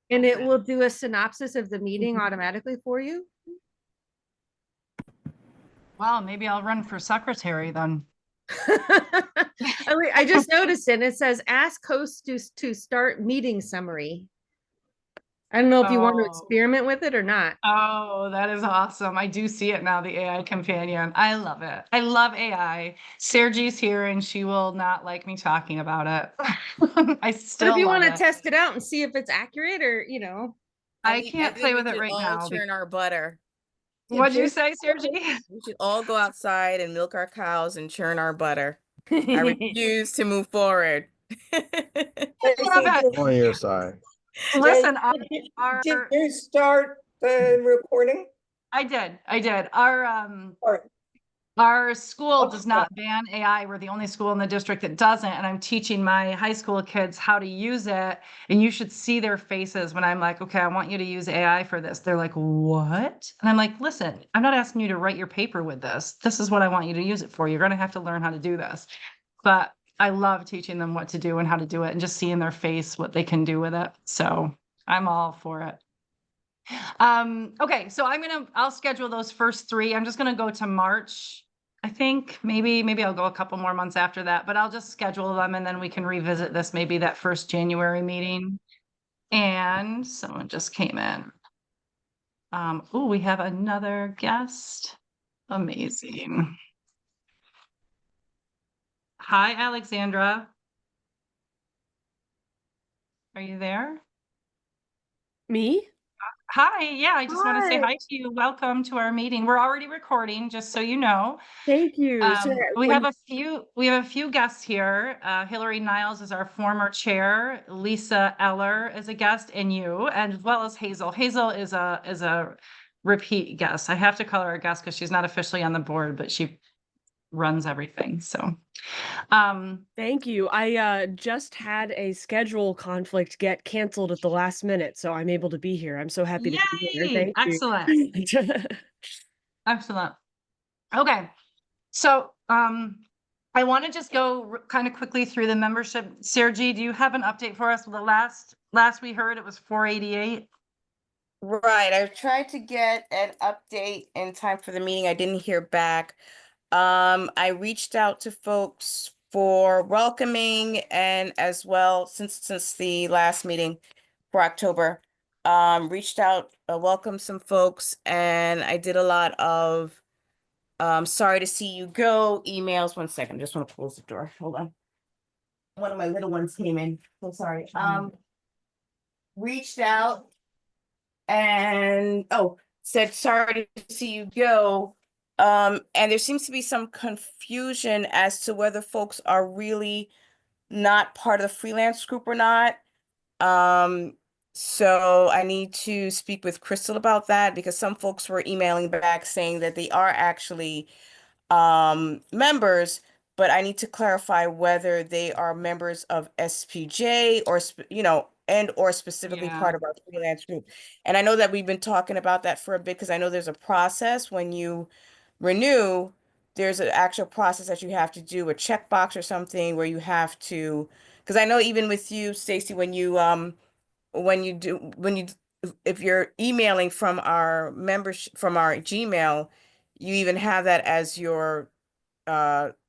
And it will do a synopsis of the meeting automatically for you. Wow, maybe I'll run for secretary then. I just noticed it. It says ask host to start meeting summary. I don't know if you want to Oh, experiment with it or not. oh, that is awesome. I do see it now, the AI companion. I love it. I love AI. Sergi's here and she will not like me talking about it. I But if still you want love to it. test it out and see if it's accurate or, I I can't play think we with it should right all now. churn our butter. What'd you say, Sergi? We should all go outside and milk our cows and churn our butter. I refuse to move forward. I love Stacy, it. on your side. Listen, Did our you start the recording? I did. I did. Our All right. our school does Okay. not ban AI. We're the only school in the district that doesn't. And I'm teaching my high school kids how to use it. And you should see their faces when I'm like, okay, I want you to use AI for this. They're like, what? And I'm like, listen, I'm not asking you to write your paper with this. This is what I want you to use it for. You're going to have to learn how to do this. But I love teaching them what to do and how to do it and just seeing their face what they can do with it. So I'm all for it. Okay, so I'll schedule those first three. I'm just gonna go to March. I think maybe I'll go a couple more months after that, but I'll just schedule them and then we can revisit this maybe that first January meeting. And someone just came in. Oh, we have another guest. Amazing. Hi, Alexandra. Are you there? Me? Hi, yeah, I just want to say Hi. hi to you. Welcome to our meeting. We're already recording, just so you know. Thank you. We have a few guests here. Hillary Niles is our former chair. Lisa Eller is a guest, and you, and as well as Hazel. Hazel is a repeat guest. I have to call her a guest because she's not officially on the board, but she runs everything. So, Thank you. I just had a schedule conflict get canceled at the last minute, so I'm able to be here. I'm so happy to be here. yay! Thank you. Excellent, excellent. Okay, so I want to just go kind of quickly through the membership. Sergi, do you have an update for us? The last we heard, it was 488. Right. I tried to get an update in time for the meeting. I didn't hear back. I reached out to folks for welcoming and as well since the last meeting for October. Reached out, welcomed some folks, and I did a lot of sorry to see you go emails. One second, just want to close the door. Hold on. One of my little ones came in. So sorry. Reached out and said sorry to see you go. And there seems to be some confusion as to whether folks are really not part of the freelance group or not. So I need to speak with Crystal about that because some folks were emailing back saying that they are actually members, but I need to clarify whether they are members of SPJ or and or specifically Yeah. part of our freelance group. And I know that we've been talking about that for a bit because I know there's a process when you renew, there's an actual process that you have to do, a checkbox or something where you have to, because I know even with you, Stacy, when you if you're emailing from our membership from our Gmail, you even have that as your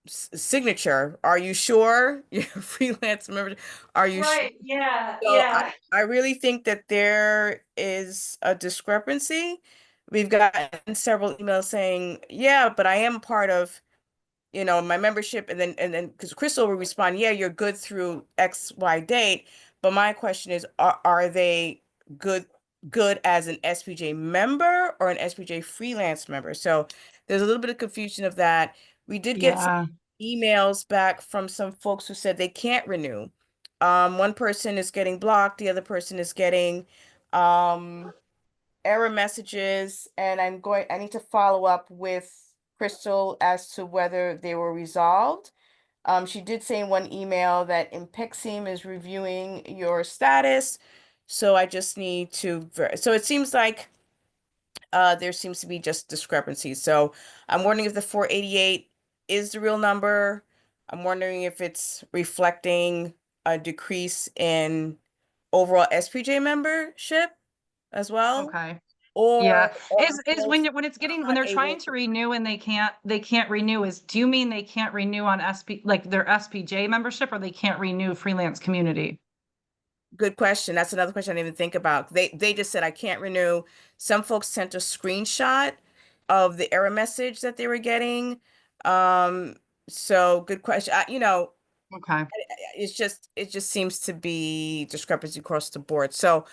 signature. Are you sure you're a freelance member? Are you sure? Right. Yeah. So Yeah. I really think that there is a discrepancy. We've gotten several emails saying, yeah, but I am part of, my membership. And then because Crystal will respond, yeah, you're good through XY date. But my question is, are they good good as an SPJ member or an SPJ freelance member? So there's a little bit of confusion of that. We did get some Yeah. emails back from some folks who said they can't renew. One person is getting blocked, the other person is getting um error messages, and I need to follow up with Crystal as to whether they were resolved. She did say in one email that Impexim is reviewing your status, so I just need to so it seems like there seems to be just discrepancies. So I'm wondering if the 488 is the real number. I'm wondering if it's reflecting a decrease in overall SPJ membership as well, Okay. Yeah. or Is when when it's getting when not they're able trying to renew and they can't renew, is do you mean they can't renew on like their SPJ membership, or they can't renew freelance community? Good question. That's another question I didn't even think about. They just said I can't renew. Some folks sent a screenshot of the error message that they were getting. Um, so good question. Okay. It just seems to be discrepancy across the board. So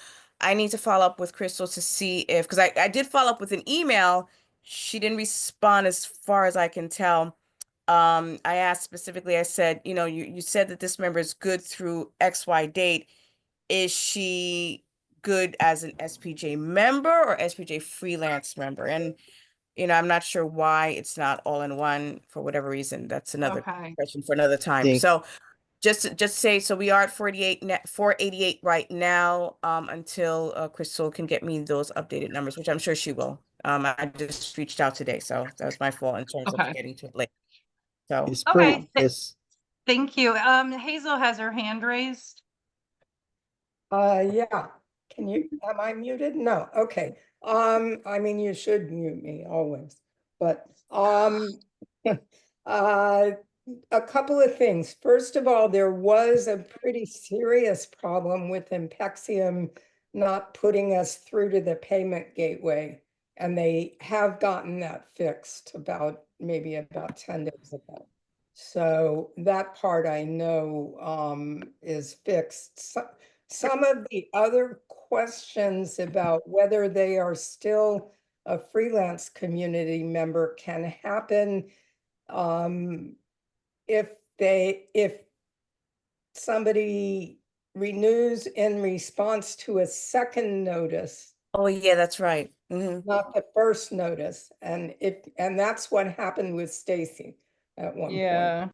I need to follow up with Crystal to see if, because I did follow up with an email. She didn't respond as far as I can tell. I asked specifically, I said, you said that this member is good through XY date. Is she good as an SPJ member or SPJ freelance member? And, I'm not sure why it's not all in one for whatever reason. That's another Okay. question for another time. Think- So just say, so we are at 488 right now, until Crystal can get me those updated numbers, which I'm sure she will. I just reached out today, so that was my fault in terms of Okay. getting to it late. So It's Okay. pretty, it's, Thank you. Hazel has her hand raised. Yeah, am I muted? No, okay. I mean, you should mute me always, but, uh, a couple of things. First of all, there was a pretty serious problem with Impexium not putting us through to the payment gateway. And they have gotten that fixed maybe about 10 days ago. So that part I know, is fixed. Some of the other questions about whether they are still a freelance community member can happen if somebody renews in response to a second notice, oh yeah, that's right. not the first notice. And that's what happened with Stacy at one point.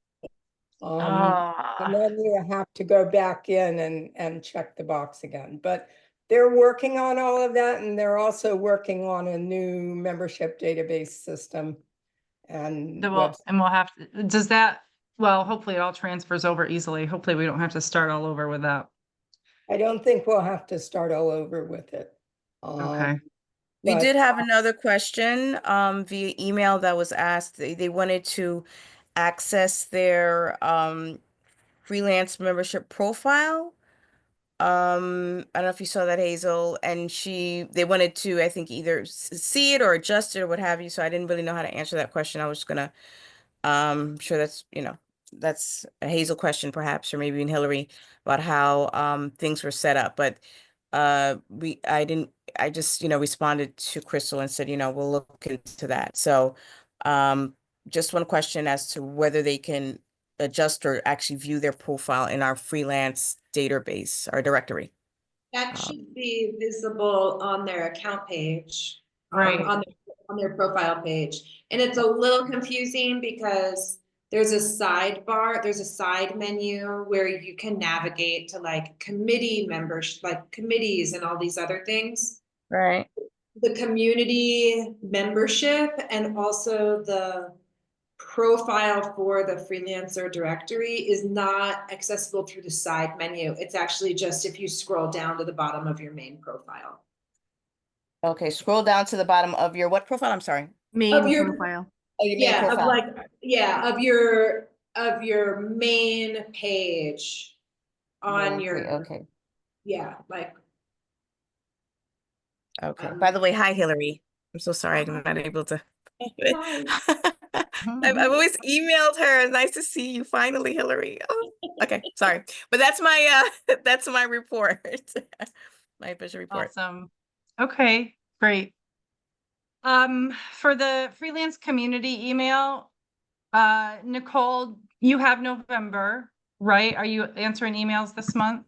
And then you have to go back in and check the box again. But they're working on all of that, and they're also working on a new membership database system and We'll have to, well, hopefully it all transfers over easily. Hopefully we don't have to start all over with that. I don't think we'll have to start all over with it. Okay. We But did have another question via email that was asked. They wanted to access their freelance membership profile. I don't know if you saw that, Hazel, and they wanted to, I think, either see it or adjust it or what have you. So I didn't really know how to answer that question. I was gonna, sure that's a Hazel question perhaps, or maybe even Hillary, about how things were set up. But I just, responded to Crystal and said, we'll look into that. So just one question as to whether they can adjust or actually view their profile in our freelance database, our directory. That should be visible on their account page, Right. on their profile page. And it's a little confusing because there's a sidebar, there's a side menu where you can navigate to like committee members, like committees and all these other things. Right. The community membership and also the profile for the freelancer directory is not accessible through the side menu. It's actually just if you scroll down to the bottom of your main profile. Okay, scroll down to the bottom of your what profile? I'm sorry. Main Of your- profile. Oh, your main Yeah, of profile. like, yeah, of your main page on Main your, okay. yeah, like. Okay. By the way, hi Hillary. I'm so sorry I'm not able to. I've always emailed her. It's nice to see you finally, Hillary. Oh, okay, sorry. But that's my that's my report. My official report. Awesome. Okay, great. For the freelance community email, Nicole, you have November, right? Are you answering emails this month?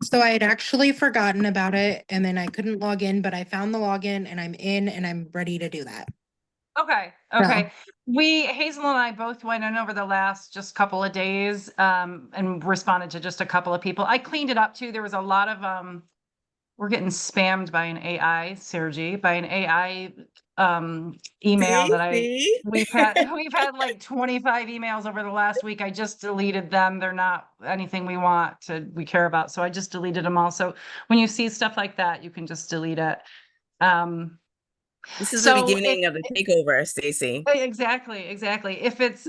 So I had actually forgotten about it and then I couldn't log in, but I found the login and I'm in and I'm ready to do that. Okay, okay. Hazel and I both went in over the last just couple of days, and responded to just a couple of people. I cleaned it up too. There was a lot of, we're getting spammed by an AI, Sergi, by an AI email See, that see? we've had like 25 emails over the last week. I just deleted them. They're not anything we care about. So I just deleted them all. So when you see stuff like that, you can just delete it. This is the So beginning of the takeover, Stacy. exactly. If it's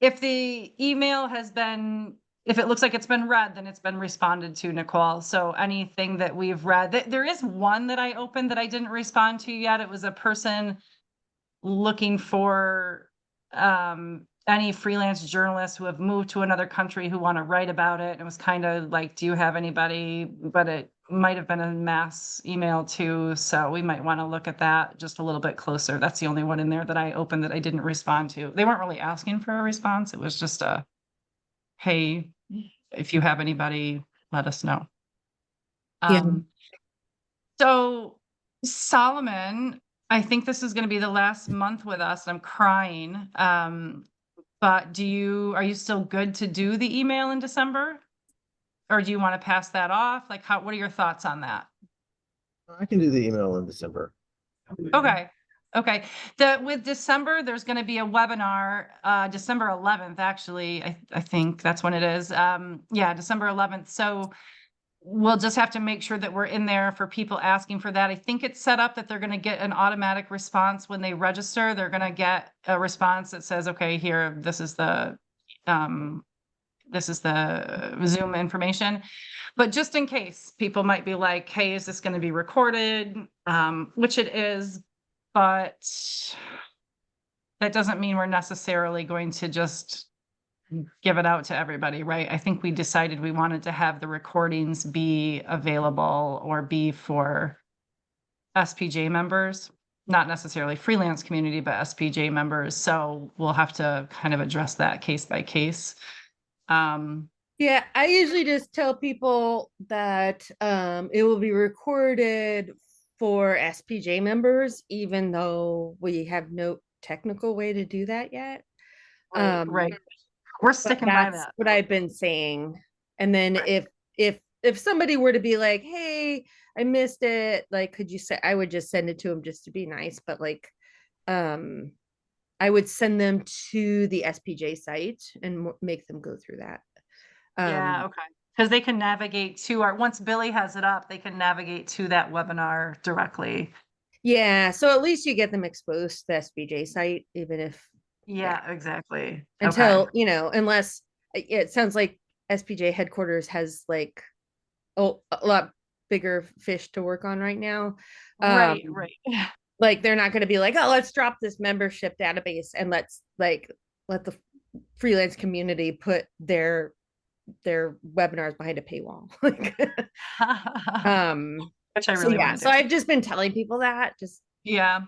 if the email has been, if it looks like it's been read, then it's been responded to, Nicole. So anything that we've read, there is one that I opened that I didn't respond to yet. It was a person looking for any freelance journalists who have moved to another country who want to write about it. It was kind of like, do you have anybody? But it might have been a mass email too. So we might want to look at that just a little bit closer. That's the only one in there that I opened that I didn't respond to. They weren't really asking for a response. It was just a, hey, if you have anybody, let us know. Yeah. So Solomon, I think this is going to be the last month with us. I'm crying. But are you still good to do the email in December? Or do you want to pass that off? Like, what are your thoughts on that? I can do the email in December. Okay. With December, there's going to be a webinar, December 11th, actually. I think that's when it is. Yeah, December 11th. So we'll just have to make sure that we're in there for people asking for that. I think it's set up that they're going to get an automatic response when they register. They're going to get a response that says, okay, here, this is the Zoom information. But just in case, people might be like, hey, is this going to be recorded? Which it is, but that doesn't mean we're necessarily going to just give it out to everybody, right? I think we decided we wanted to have the recordings be available or be for SPJ members, not necessarily freelance community, but SPJ members. So we'll have to kind of address that case by case. Yeah, I usually just tell people that it will be recorded for SPJ members, even though we have no technical way to do that yet. Right. We're sticking by that. What I've been saying. And then if somebody were to be like, hey, I missed it, like, could you say, I would just send it to them just to be nice, but like I would send them to the SPJ site and make them go through that. Yeah, okay. Because they can navigate to once Billy has it up, they can navigate to that webinar directly. Yeah, so at least you get them exposed to the SPJ site, even if Yeah, exactly. until unless it sounds like SPJ headquarters has like a lot bigger fish to work on right now. Right. Like they're not going to be like, oh, let's drop this membership database and let's let the freelance community put their webinars behind a paywall. Which I really want to do. So I've just been telling people that yeah.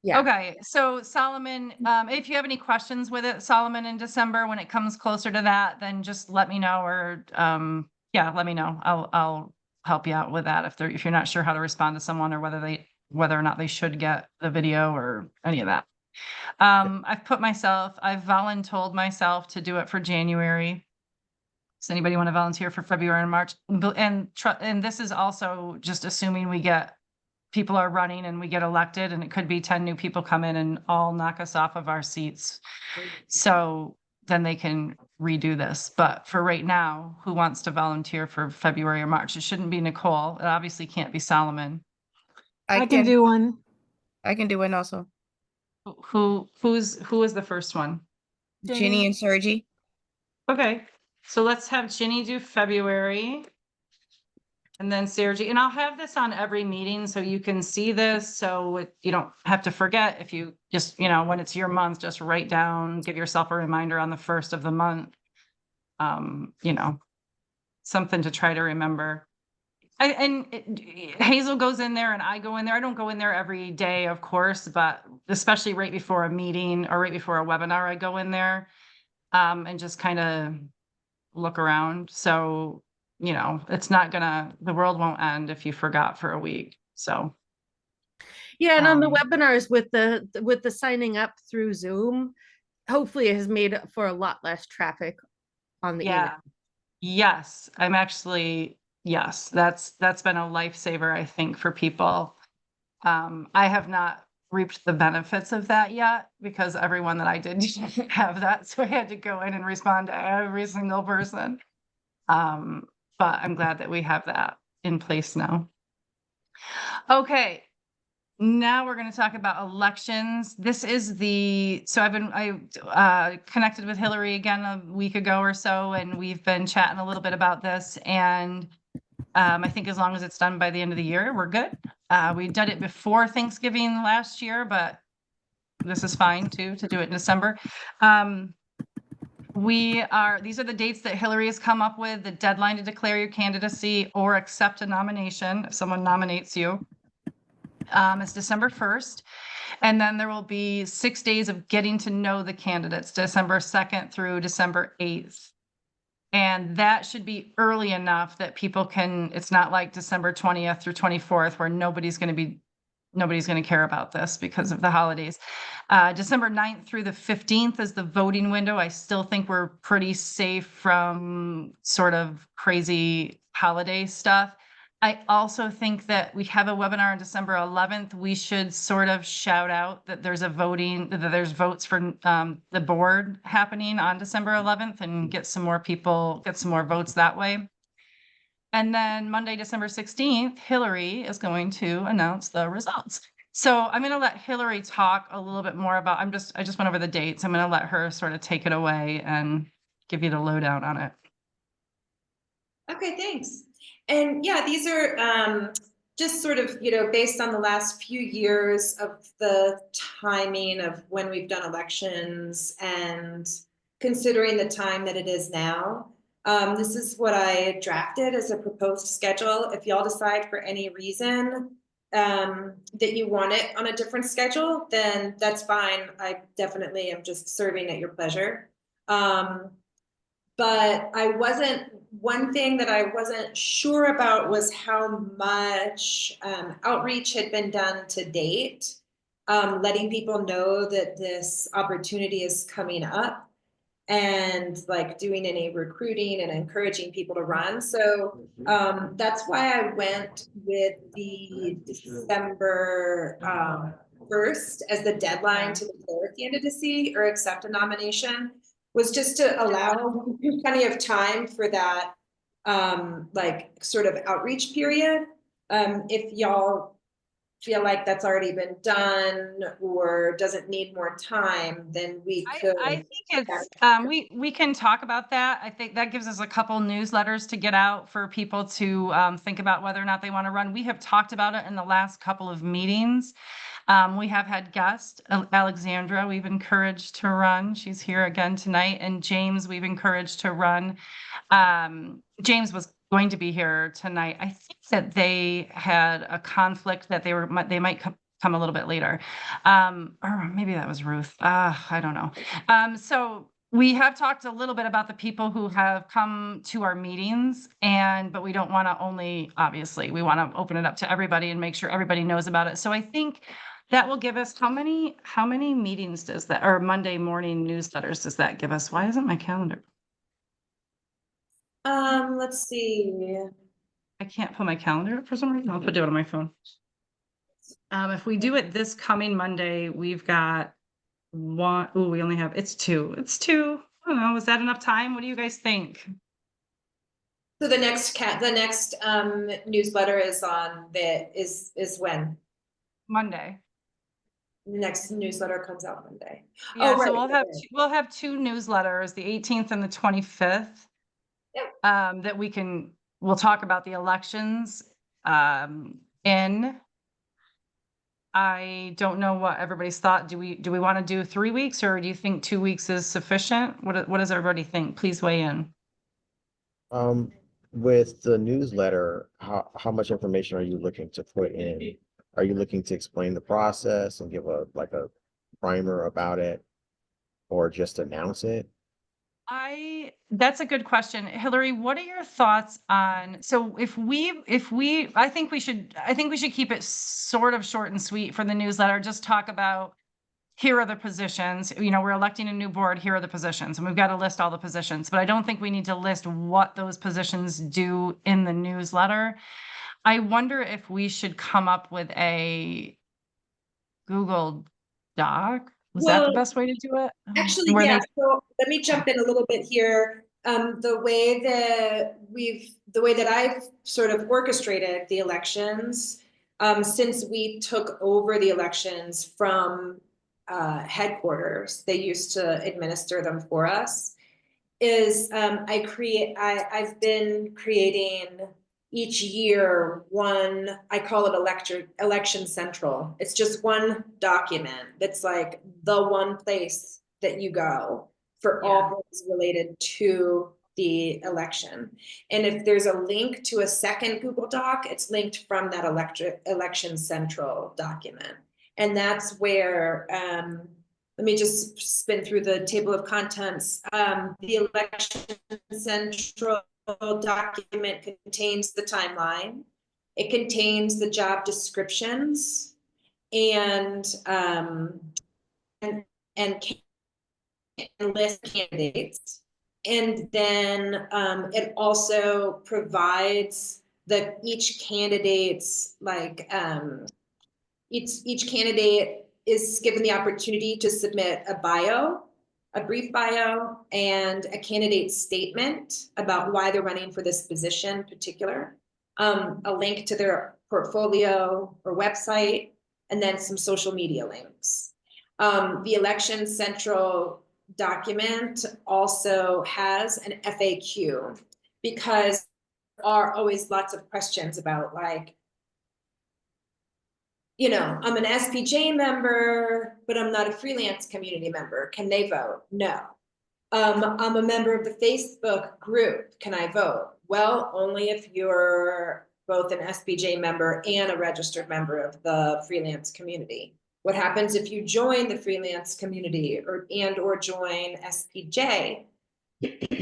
Yeah. Okay. So Solomon, if you have any questions with it, Solomon, in December, when it comes closer to that, then just let me know, or let me know. I'll help you out with that if you're not sure how to respond to someone, or whether or not they should get the video or any of that. I've voluntold myself to do it for January. Does anybody want to volunteer for February and March? And this is also just assuming people are running and we get elected, and it could be 10 new people come in and all knock us off of our seats. So then they can redo this. But for right now, who wants to volunteer for February or March? It shouldn't be Nicole. It obviously can't be Solomon. I can do one. I can do one also. Who is the first one? Ginny and Sergi. Okay. So let's have Ginny do February. And then Sergi, and I'll have this on every meeting so you can see this. So you don't have to forget. If you just, when it's your month, just write down, give yourself a reminder on the first of the month. Something to try to remember. Hazel goes in there and I go in there. I don't go in there every day, of course, but especially right before a meeting or right before a webinar, I go in there and just kind of look around. So it's not the world won't end if you forgot for a week. So yeah, and on the webinars with the signing up through Zoom, hopefully it has made for a lot less traffic on the email. Yes, that's been a lifesaver, I think, for people. I have not reaped the benefits of that yet, because everyone that I did didn't have that. So I had to go in and respond to every single person. But I'm glad that we have that in place now. Okay. Now we're going to talk about elections. This is so I connected with Hillary again a week ago or so, and we've been chatting a little bit about this. And I think as long as it's done by the end of the year, we're good. We did it before Thanksgiving last year, but this is fine too, to do it in December. These are the dates that Hillary has come up with. The deadline to declare your candidacy or accept a nomination if someone nominates you. It's December 1st. And then there will be 6 days of getting to know the candidates, December 2nd through December 8th. And that should be early enough that people can, it's not like December 20th through 24th where nobody's going to care about this because of the holidays. December 9th through the 15th is the voting window. I still think we're pretty safe from sort of crazy holiday stuff. I also think that we have a webinar on December 11th. We should sort of shout out that there's there's votes for the board happening on December 11th and get some more votes that way. And then Monday, December 16th, Hillary is going to announce the results. So I'm going to let Hillary talk a little bit more about, I just went over the dates. I'm going to let her sort of take it away and give you the lowdown on it. Okay, thanks. And yeah, these are just sort of, based on the last few years of the timing of when we've done elections and considering the time that it is now. This is what I drafted as a proposed schedule. If y'all decide for any reason that you want it on a different schedule, then that's fine. I definitely am just serving at your pleasure. But one thing that I wasn't sure about was how much outreach had been done to date, letting people know that this opportunity is coming up and like doing any recruiting and encouraging people to run. So that's why I went with the December 1st as the deadline to declare candidacy or accept a nomination, was just to allow plenty of time for that like sort of outreach period. If y'all feel like that's already been done or doesn't need more time, then we could. I think it's we can talk about that. I think that gives us a couple newsletters to get out for people to think about whether or not they want to run. We have talked about it in the last couple of meetings. We have had guests, Alexandra, we've encouraged to run. She's here again tonight. And James, we've encouraged to run. James was going to be here tonight. I think that they had a conflict that they might come a little bit later. Or maybe that was Ruth. I don't know. So we have talked a little bit about the people who have come to our meetings, but we don't want to obviously, we want to open it up to everybody and make sure everybody knows about it. So I think that will give us how many meetings does that, or Monday morning newsletters does that give us? Why isn't my calendar? Let's see. I can't put my calendar up for some reason. I'll put it on my phone. If we do it this coming Monday, we've got one. Oh, we only have, it's two. I don't know. Is that enough time? What do you guys think? So the next newsletter is is when? Monday. The next newsletter comes out Monday. Yeah, oh, right. So we'll have two newsletters, the 18th and the 25th. Yep. That we'll talk about the elections. I don't know what everybody's thought. Do we want to do 3 weeks, or do you think 2 weeks is sufficient? What does everybody think? Please weigh in. With the newsletter, how much information are you looking to put in? Are you looking to explain the process and give a primer about it, or just announce it? That's a good question. Hillary, what are your thoughts on, so I think we should keep it sort of short and sweet for the newsletter. Just talk about, here are the positions, we're electing a new board, here are the positions, and we've got to list all the positions, but I don't think we need to list what those positions do in the newsletter. I wonder if we should come up with Google Doc. Was that the best way to do it? Actually, Where yeah, they, so let me jump in a little bit here. The way that I've sort of orchestrated the elections, since we took over the elections from headquarters, they used to administer them for us, is I've been creating each year one, I call it election central. It's just one document that's like the one place that you go for all things related to the election. And if there's a link to a second Google Doc, it's linked from that election central document. And that's where, let me just spin through the table of contents. The election central document contains the timeline. It contains the job descriptions and list candidates. And then it also provides each candidate's each candidate is given the opportunity to submit a bio, a brief bio, and a candidate statement about why they're running for this position in particular, a link to their portfolio or website, and then some social media links. The Election Central document also has an FAQ because there are always lots of questions about like, you know, I'm an SPJ member, but I'm not a freelance community member. Can they vote? No. I'm a member of the Facebook group. Can I vote? Well, only if you're both an SPJ member and a registered member of the freelance community. What happens if you join the freelance community or join SPJ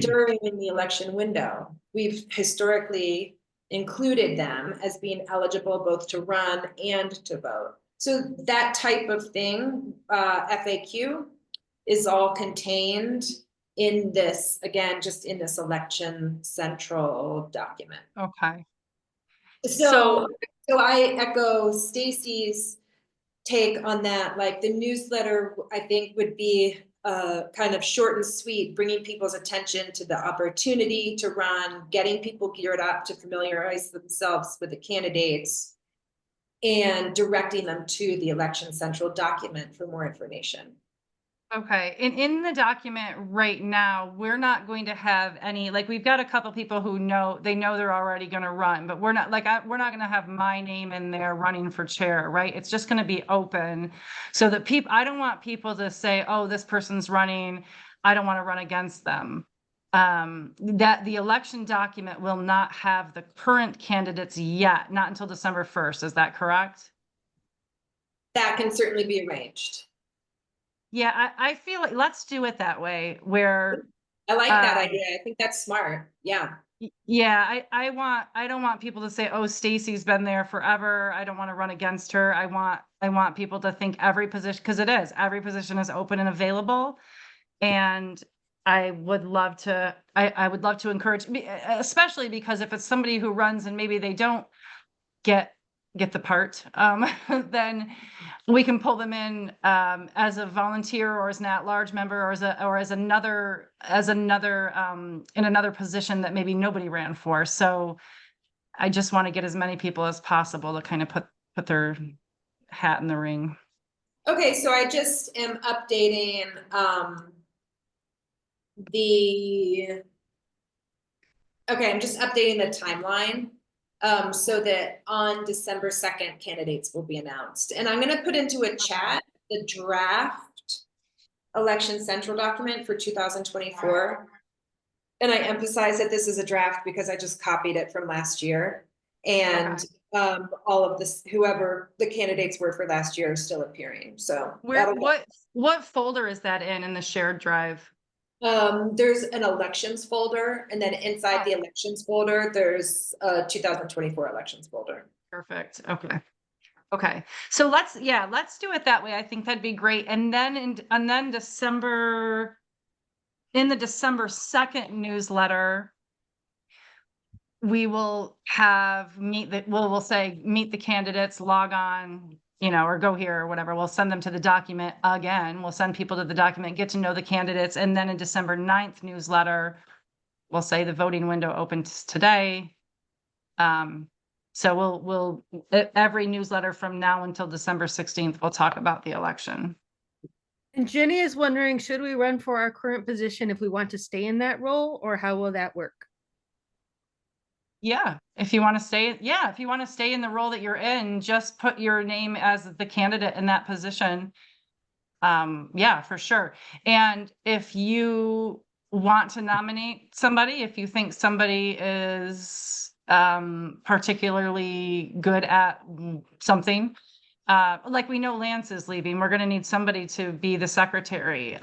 during the election window? We've historically included them as being eligible both to run and to vote. So that type of thing, FAQ, is all contained in this, again, just in this election central document. okay. So I echo Stacy's take on that. Like the newsletter, I think would be kind of short and sweet, bringing people's attention to the opportunity to run, getting people geared up to familiarize themselves with the candidates, and directing them to the Election Central document for more information. Okay, and in the document right now, we're not going to have any, like, we've got a couple people who know they're already going to run, but we're not we're not going to have my name in there running for chair, right? It's just going to be open so that I don't want people to say, oh, this person's running, I don't want to run against them. That the election document will not have the current candidates yet, not until December 1st. Is that correct? That can certainly be arranged. Yeah, I feel like let's do it that way where I like that idea. I think that's smart. Yeah. Yeah, I don't want people to say, oh, Stacy's been there forever, I don't want to run against her. I want people to think every position, because every position is open and available. And I would love to encourage, especially because if it's somebody who runs and maybe they don't get the part, then we can pull them in as a volunteer or as an at-large member or as another in another position that maybe nobody ran for. So I just want to get as many people as possible to kind of put their hat in the ring. Okay, so I just am updating I'm just updating the timeline so that on December 2nd, candidates will be announced. And I'm going to put into a chat the draft Election Central document for 2024. And I emphasize that this is a draft because I just copied it from last year. And all of this, whoever the candidates were for last year, is still appearing. So what folder is that in the shared drive? There's an elections folder, and then inside the elections folder, there's a 2024 elections folder. Perfect. Okay. So let's do it that way. I think that'd be great. And then in the December 2nd newsletter, we will have we'll say meet the candidates, log on, you know, or go here or whatever. We'll send them to the document again. We'll send people to the document, get to know the candidates. And then in December 9th newsletter, we'll say the voting window opens today. So we'll every newsletter from now until December 16th, we'll talk about the election. And Jenny is wondering, should we run for our current position if we want to stay in that role, or how will that work? Yeah, if you want to stay in the role that you're in, just put your name as the candidate in that position. Yeah, for sure. And if you want to nominate somebody, if you think somebody is particularly good at something, like we know Lance is leaving, we're going to need somebody to be the secretary.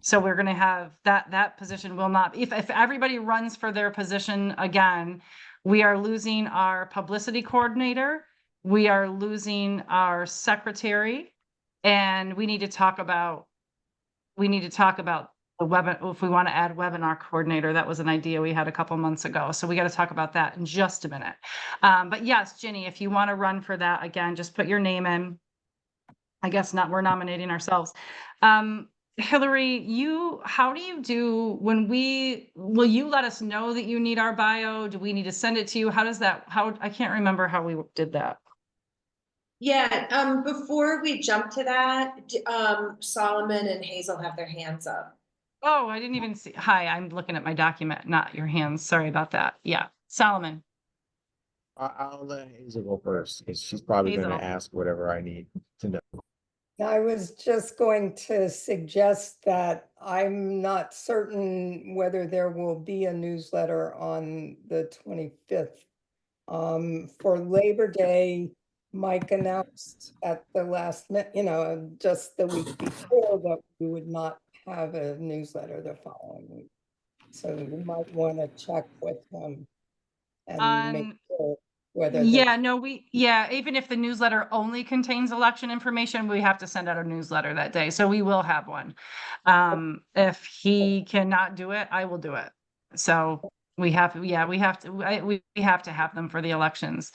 So we're going to have that position will not, if everybody runs for their position again, we are losing our publicity coordinator, we are losing our secretary, and we need to talk about the webinar, if we want to add webinar coordinator. That was an idea we had a couple months ago. So we got to talk about that in just a minute. But yes, Ginny, if you want to run for that again, just put your name in. I guess not, we're nominating ourselves. Hillary, how do you do will you let us know that you need our bio? Do we need to send it to you? I can't remember how we did that. Yeah, before we jump to that, Solomon and Hazel have their hands up. Oh, I didn't even see. Hi, I'm looking at my document, not your hands. Sorry about that. Yeah, Solomon. I'll let Hazel go first because she's probably going Hazel. to ask whatever I need to know. I was just going to suggest that I'm not certain whether there will be a newsletter on the 25th. For Labor Day, Mike announced at the last minute, just the week before, that we would not have a newsletter the following week. So you might want to check with them and make sure whether even if the newsletter only contains election information, we have to send out a newsletter that day. So we will have one. If he cannot do it, I will do it. So we have to have them for the elections.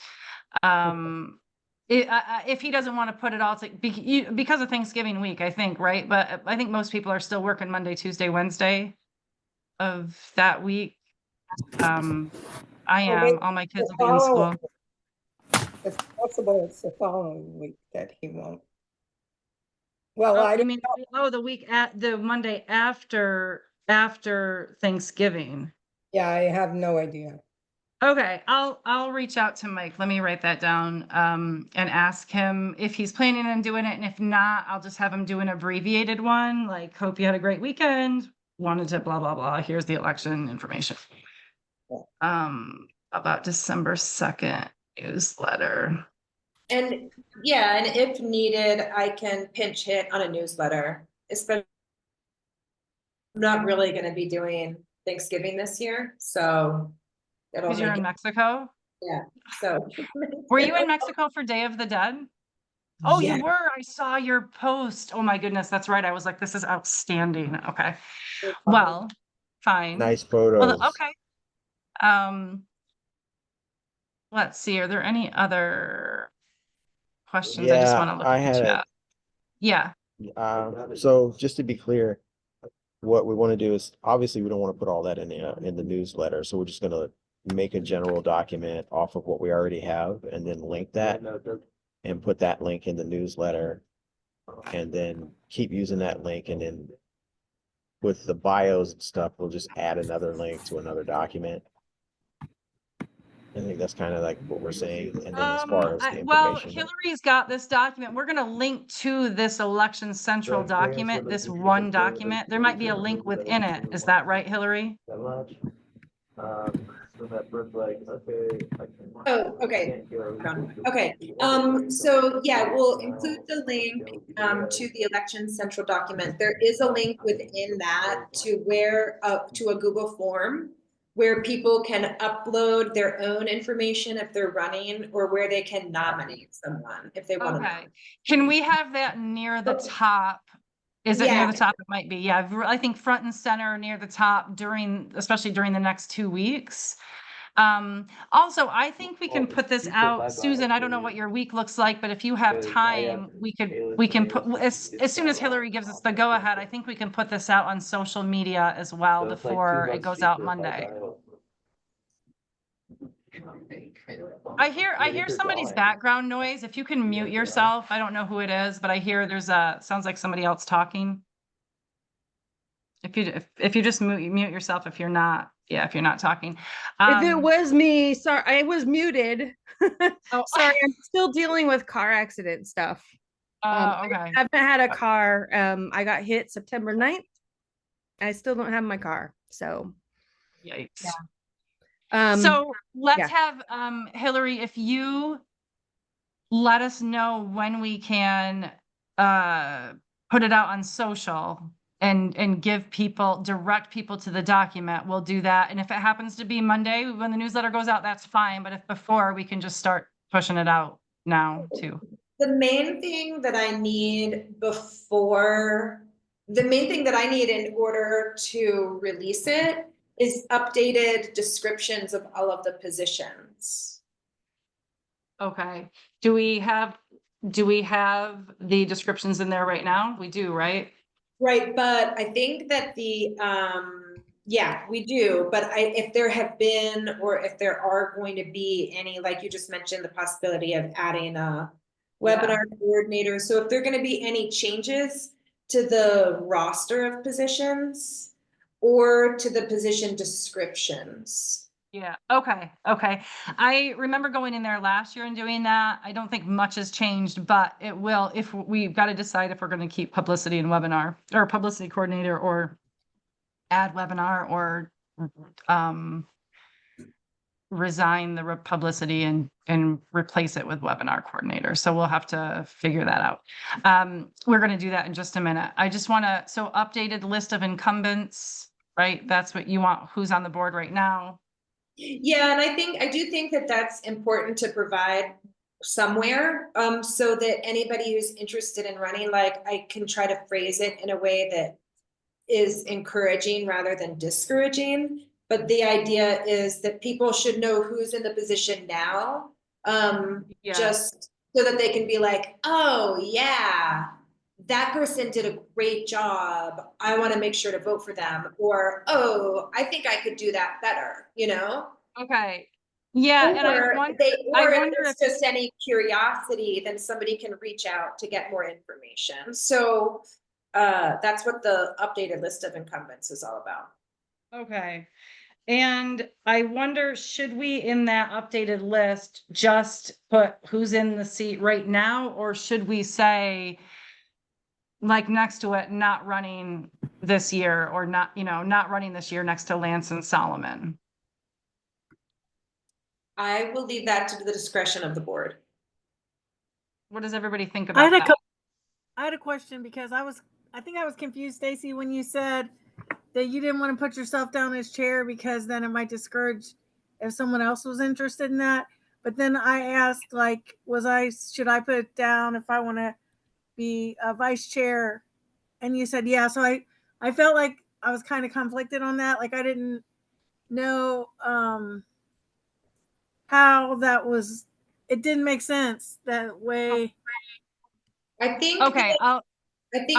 If he doesn't want to put it all because of Thanksgiving week, I think, right? But I think most people are still working Monday, Tuesday, Wednesday of that week. I am. All my kids will be in school. It's possible it's the following week that he won't. Well, the week at the Monday after Thanksgiving. Yeah, I have no idea. Okay, I'll reach out to Mike. Let me write that down and ask him if he's planning on doing it. And if not, I'll just have him do an abbreviated one, like, hope you had a great weekend, wanted to blah, blah, blah. Here's the election information. About December 2nd newsletter. And yeah, and if needed, I can pinch hit on a newsletter. I'm not really going to be doing Thanksgiving this year, so because you're in Mexico. Yeah. So were you in Mexico for Day of the Dead? Oh, yeah. You were. I saw your post. Oh my goodness, that's right. I was like, this is outstanding. Okay. Well, fine. Nice photos. Well, okay. Let's see. Are there any other questions? I just want to look at the chat. Yeah. So just to be clear, what we want to do is, obviously we don't want to put all that in the newsletter. So we're just going to make a general document off of what we already have and then link that and put that link in the newsletter and then keep using that link. And then with the bios and stuff, we'll just add another link to another document. I think that's kind of like what we're saying. And then as far as the information. Hillary's got this document. We're going to link to this election central document, this one document. There might be a link within it. Is that right, Hillary? Oh, okay. Okay. So yeah, we'll include the link to the election central document. There is a link within that to to a Google form where people can upload their own information if they're running, or where they can nominate someone if they want to. Okay. Can we have that near the top? Is it near the top? It might be. Yeah, I think front and center near the top especially during the next 2 weeks. Also, I think we can put this out, Susan, I don't know what your week looks like, but if you have time, we can put, as soon as Hillary gives us the go ahead, I think we can put this out on social media as well before it goes out Monday. I hear somebody's background noise. If you can mute yourself, I don't know who it is, but I hear sounds like somebody else talking. If you just mute yourself, if you're not talking. If it was me, sorry, I was muted. Oh, Sorry, I'm still dealing with car accident stuff. okay. I haven't had a car. I got hit September 9th. I still don't have my car. So Yikes. yeah. So let's yeah. have Hillary, if you let us know when we can put it out on social and direct people to the document, we'll do that. And if it happens to be Monday when the newsletter goes out, that's fine. But if before, we can just start pushing it out now too. The main thing that I need in order to release it is updated descriptions of all of the positions. Okay. Do we have the descriptions in there right now? We do, right? Right, but I think that yeah, we do, but if there have been, or if there are going to be any, like you just mentioned, the possibility of adding a webinar coordinator. So if there are going to be any changes to the roster of positions or to the position descriptions. Yeah. Okay. I remember going in there last year and doing that. I don't think much has changed, but it will, if we've got to decide if we're going to keep publicity and webinar, or publicity coordinator, or add webinar, or resign the publicity and replace it with webinar coordinator. So we'll have to figure that out. We're going to do that in just a minute. I just want to, so updated list of incumbents, right? That's what you want. Who's on the board right now? Yeah, and I do think that that's important to provide somewhere, so that anybody who's interested in running, like, I can try to phrase it in a way that is encouraging rather than discouraging. But the idea is that people should know who's in the position now, just so that they can be like, oh yeah, that person did a great job. I want to make sure to vote for them. Or, oh, I think I could do that better, you know? Okay. Yeah. Or, and I wonder if it's just any curiosity, then somebody can reach out to get more information. So that's what the updated list of incumbents is all about. Okay. And I wonder, should we, in that updated list, just put who's in the seat right now, or should we say, like, next to it, not running this year, or not running this year, next to Lance and Solomon? I will leave that to the discretion of the board. What does everybody think about that? I had a question, because I think I was confused, Stacy, when you said that you didn't want to put yourself down as chair because then it might discourage if someone else was interested in that. But then I asked, like, should I put it down if I want to be a vice chair? And you said, yeah. So I felt like I was kind of conflicted on that. Like, I didn't know how that was. It didn't make sense that way. I think Okay. Stacey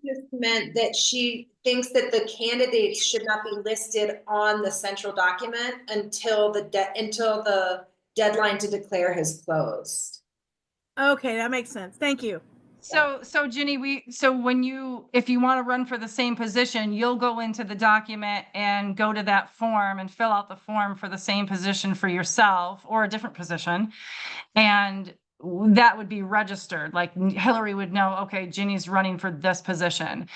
just meant that she thinks that the candidates should not be listed on the central document until the deadline to declare has closed. Okay, that makes sense. Thank you. So Ginny, if you want to run for the same position, you'll go into the document and go to that form and fill out the form for the same position for yourself, or a different position. And that would be registered. Like, Hillary would know, okay, Ginny's running for this position.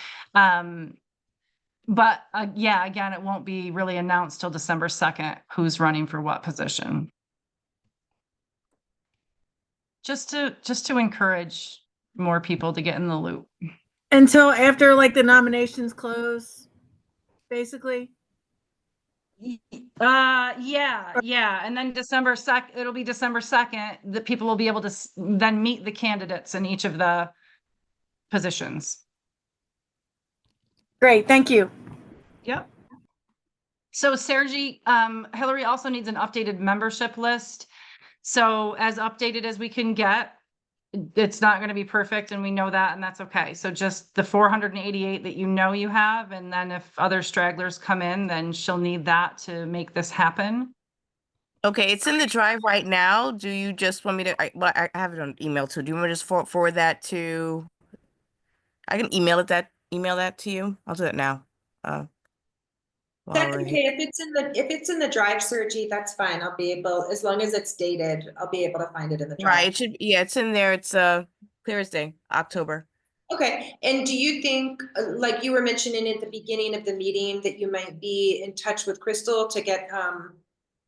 But yeah, again, it won't be really announced till December 2nd, who's running for what position. Just to encourage more people to get in the loop. Until after, like, the nominations close, basically. Yeah. And then December 2nd, it'll be December 2nd, that people will be able to then meet the candidates in each of the positions. Great, thank you. Yep. So Sergi, Hillary also needs an updated membership list. So as updated as we can get, it's not going to be perfect, and we know that, and that's okay. So just the 488 that you know you have, and then if other stragglers come in, then she'll need that to make this happen. Okay, it's in the drive right now. Do you just want me to, I have it on email too. Do you want me to just forward that to, I can email that to you. I'll do that now. While That's we're here. okay. If it's in the drive, Sergi, that's fine. I'll be able, as long as it's dated, I'll be able to find it in the Right, drive. it should, yeah, it's in there. It's clear as day, October. Okay, and do you think, like you were mentioning at the beginning of the meeting, that you might be in touch with Crystal to get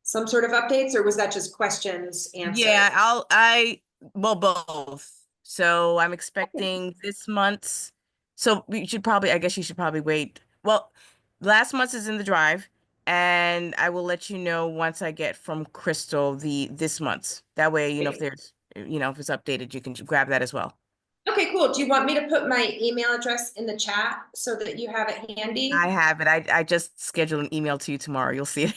some sort of updates, or was that just questions answered? Yeah, well, both. So I'm expecting this month's, so I guess you should probably wait. Well, last month's is in the drive, and I will let you know once I get from Crystal this month's. That way, if there's, if it's updated, you can grab that as well. Okay, cool. Do you want me to put my email address in the chat so that you have it handy? I have it. I just scheduled an email to you tomorrow. You'll see it.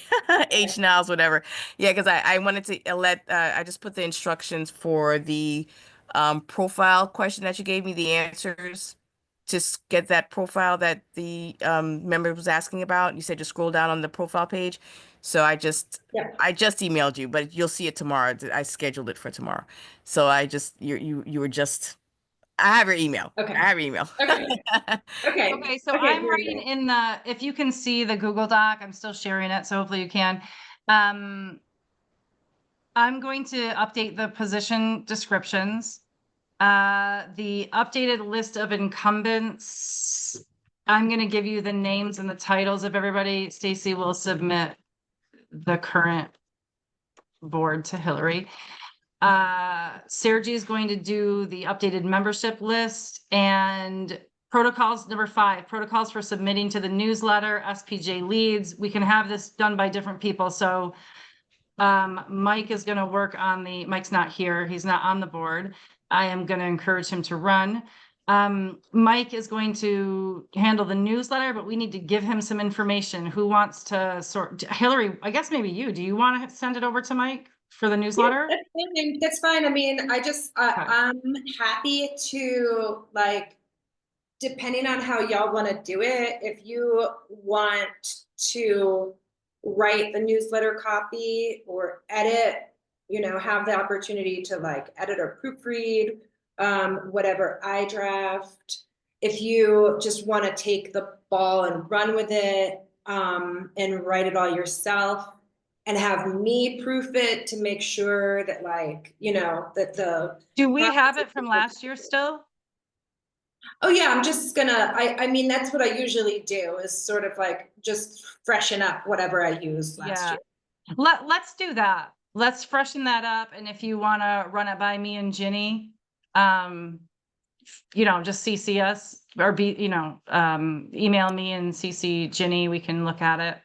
H Niles, whatever. Yeah, because I wanted to I just put the instructions for the profile question that you gave me, the answers. Just get that profile that the member was asking about. You said just scroll down on the profile page. So Yeah. I just emailed you, but you'll see it tomorrow. I scheduled it for tomorrow. So you were just, I have your email. Okay. I have your email. Okay. Okay. Okay, so Okay, I'm very writing good. in if you can see the Google Doc, I'm still sharing it, so hopefully you can. I'm going to update the position descriptions. The updated list of incumbents, I'm going to give you the names and the titles of everybody. Stacy will submit the current board to Hillary. Sergi is going to do the updated membership list, and protocols, number 5, protocols for submitting to the newsletter, SPJ leads. We can have this done by different people. So Mike is going to work on Mike's not here. He's not on the board. I am going to encourage him to run. Mike is going to handle the newsletter, but we need to give him some information. Who wants to Hillary, I guess maybe you. Do you want to send it over to Mike for the newsletter? Yeah, that's fine. I mean, I'm happy to, like, depending on how y'all want to do it, if you want to write the newsletter copy or edit, have the opportunity to like edit or proofread, whatever I draft. If you just want to take the ball and run with it, and write it all yourself and have me proof it to make sure that, like, that the. Do we have it from last year still? Oh yeah, I'm just gonna, I mean, that's what I usually do, is sort of like just freshen up whatever I used last year. Let's do that. Let's freshen that up. And if you want to run it by me and Ginny, just CC us or email me and CC Ginny. We can look at it.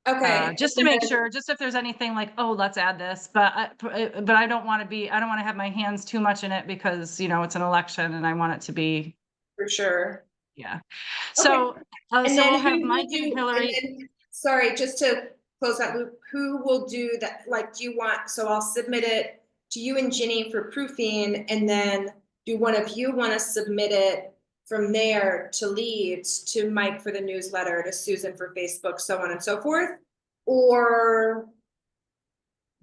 Okay. Just to make sure, just if there's anything like, oh, let's add this, but I don't want to have my hands too much in it, because, it's an election and I want it to be. For sure. Yeah. So, And so then we'll have who will Mike and do, Hillary. sorry, just to close that loop, who will do that? Like, so I'll submit it to you and Ginny for proofing, and then do one of you want to submit it from there to leads, to Mike for the newsletter, to Susan for Facebook, so on and so forth? Or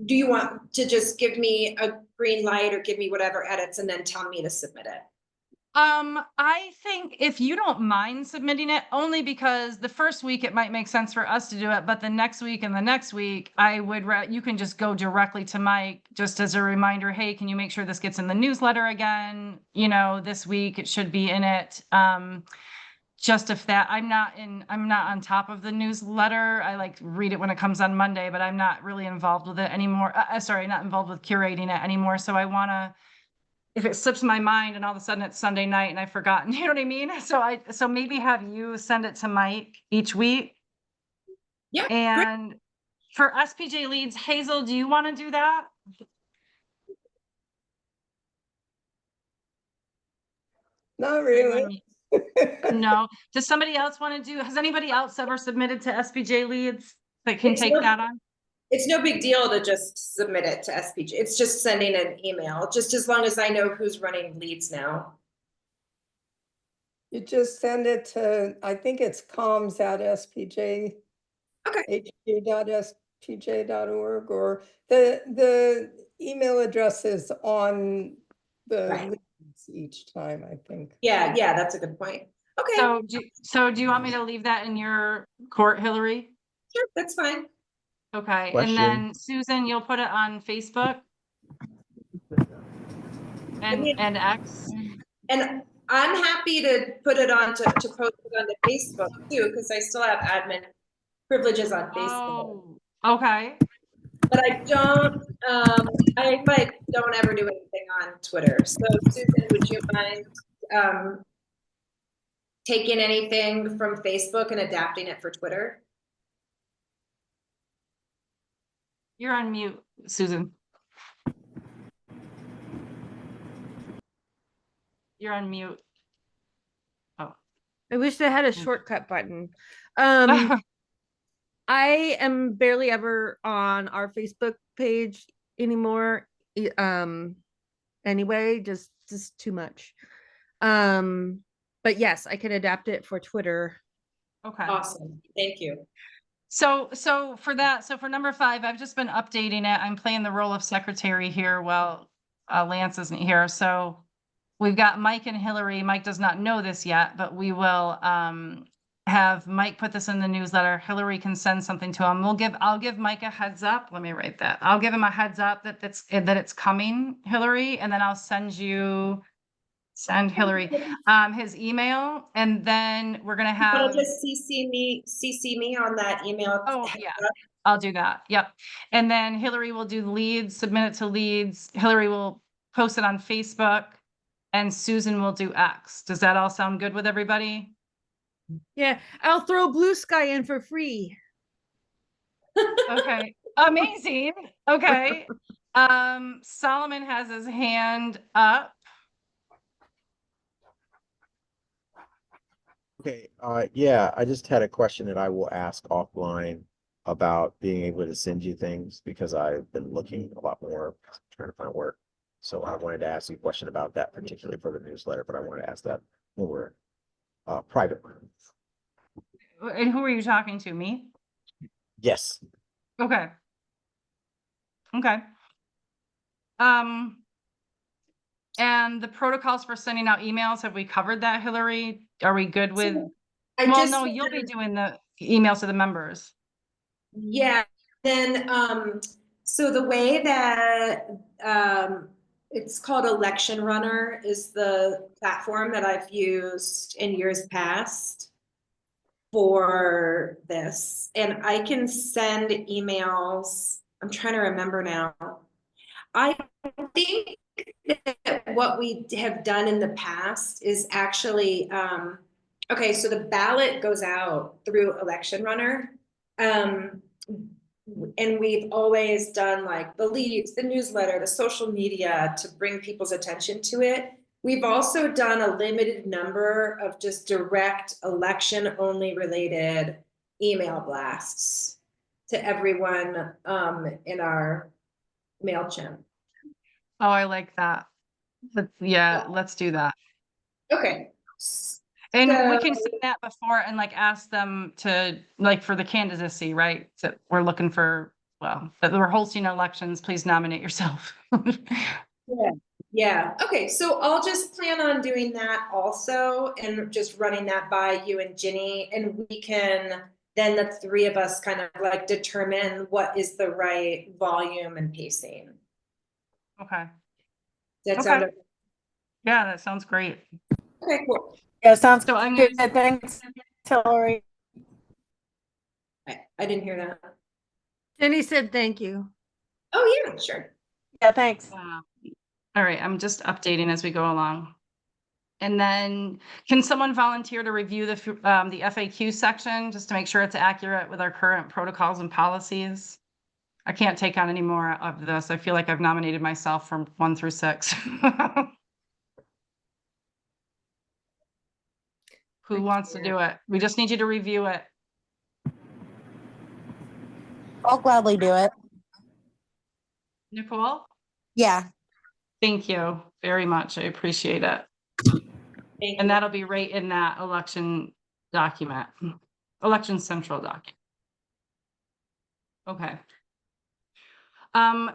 do you want to just give me a green light or give me whatever edits and then tell me to submit it? I think if you don't mind submitting it, only because the first week it might make sense for us to do it, but the next week and the next week, you can just go directly to Mike, just as a reminder. Hey, can you make sure this gets in the newsletter again? This week it should be in it. Just if that, I'm not on top of the newsletter. I like read it when it comes on Monday, but I'm not really involved with it anymore. Not involved with curating it anymore. So I want to, if it slips my mind and all of a sudden it's Sunday night and I've forgotten, you know what I mean? So maybe have you send it to Mike each week. Yeah. And for SPJ leads, Hazel, do you want to do that? Not really. No. Does somebody else want to do, has anybody else ever submitted to SPJ leads that can It's take no- that on? It's no big deal to just submit it to SPJ. It's just sending an email, just as long as I know who's running leads now. You just send it to, I think it's comms@spj. Okay. hg.spj.org, or the email address is on the Right. leads each time, I think. Yeah, that's a good point. Okay, So do you want me to leave that in your court, Hillary? sure, that's fine. Okay, Question. and then Susan, you'll put it on Facebook and X? And I'm happy to put it on to post it on the Facebook too, because I still have admin privileges on Facebook. Oh, okay. But I don't, I like don't ever do anything on Twitter. So Susan, would you mind taking anything from Facebook and adapting it for Twitter? You're on mute, Susan. You're on mute. Oh. I wish they had a shortcut button. I am barely ever on our Facebook page anymore. Anyway, just too much. But yes, I can adapt it for Twitter. Okay. Awesome, thank you. So for that, so for number 5, I've just been updating it. I'm playing the role of secretary here while Lance isn't here. So we've got Mike and Hillary. Mike does not know this yet, but we will have Mike put this in the newsletter. Hillary can send something to him. I'll give Mike a heads up. Let me write that. I'll give him a heads up that it's coming, Hillary, and then I'll send Hillary his email, and then we're gonna I'll have. just CC me on that email. Oh, yeah, I'll do that. Yep. And then Hillary will do leads, submit it to leads. Hillary will post it on Facebook, and Susan will do X. Does that all sound good with everybody? Yeah, I'll throw Blue Sky in for free. Okay, amazing. Okay. Solomon has his hand up. Okay, yeah, I just had a question that I will ask offline about being able to send you things, because I've been looking a lot more, trying to find work. So I wanted to ask you a question about that, particularly for the newsletter, but I wanted to ask that when we're private. And who are you talking to? Me? Yes. Okay. Okay. And the protocols for sending out emails, have we covered that, Hillary? Are we good with? Well, no, you'll be doing the emails to the members. Yeah, then so the way that it's called Election Runner is the platform that I've used in years past for this. And I can send emails. I'm trying to remember now. I think that what we have done in the past is actually okay, so the ballot goes out through Election Runner. And we've always done like the leads, the newsletter, the social media to bring people's attention to it. We've also done a limited number of just direct election only related email blasts to everyone in our MailChimp. Oh, I like that. Yeah, let's do that. Okay. And we can send that before and like ask them to, like, for the candidacy, right? So we're looking for, well, that we're hosting elections, please nominate yourself. Yeah. Okay. So I'll just plan on doing that also and just running that by you and Ginny, and we can then the 3 of us kind of like determine what is the right volume and pacing. Okay. That sound okay? Yeah, that sounds great. Okay, cool. Yeah, sounds So I'm good. gonna, Thanks, Hillary. I didn't hear that. Jenny said thank you. Oh yeah, sure. Yeah, thanks. all right, I'm just updating as we go along. And then can someone volunteer to review the FAQ section just to make sure it's accurate with our current protocols and policies? I can't take on any more of this. I feel like I've nominated myself from 1 through 6. Who wants to do it? We just need you to review it. I'll gladly do it. Nicole? Yeah. Thank you very much. I appreciate it. Thank And you. that'll be right in that election document, election central document. Okay.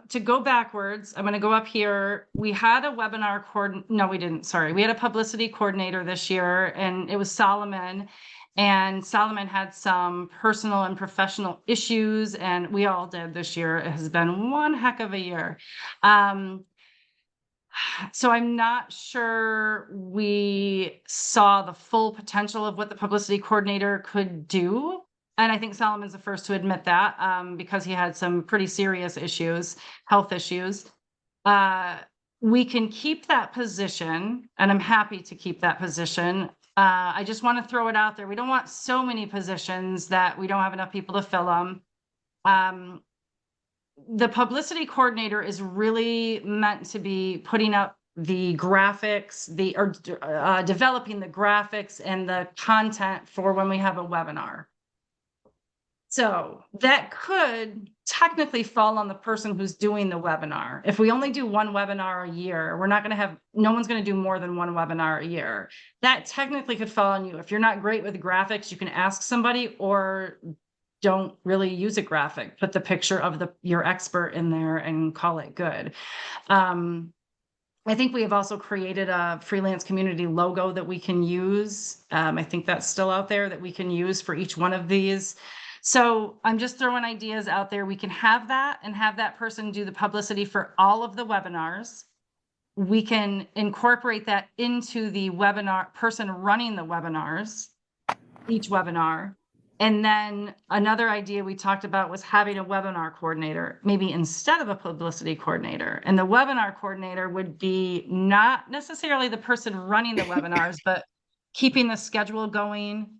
To go backwards, I'm going to go up here. We had a webinar no, we didn't. Sorry. We had a publicity coordinator this year, and it was Solomon. And Solomon had some personal and professional issues, and we all did this year. It has been one heck of a year. So I'm not sure we saw the full potential of what the publicity coordinator could do. And I think Solomon's the first to admit that, because he had some pretty serious issues, health issues. We can keep that position, and I'm happy to keep that position. I just want to throw it out there. We don't want so many positions that we don't have enough people to fill them. The publicity coordinator is really meant to be putting up the graphics, developing the graphics and the content for when we have a webinar. So that could technically fall on the person who's doing the webinar. If we only do one webinar a year, no one's going to do more than one webinar a year. That technically could fall on you. If you're not great with graphics, you can ask somebody, or don't really use a graphic, put the picture of your expert in there and call it good. I think we have also created a freelance community logo that we can use. I think that's still out there that we can use for each one of these. So I'm just throwing ideas out there. We can have that and have that person do the publicity for all of the webinars. We can incorporate that into the webinar person running the webinars, each webinar. And then another idea we talked about was having a webinar coordinator, maybe instead of a publicity coordinator. And the webinar coordinator would be not necessarily the person running the webinars, but keeping the schedule going,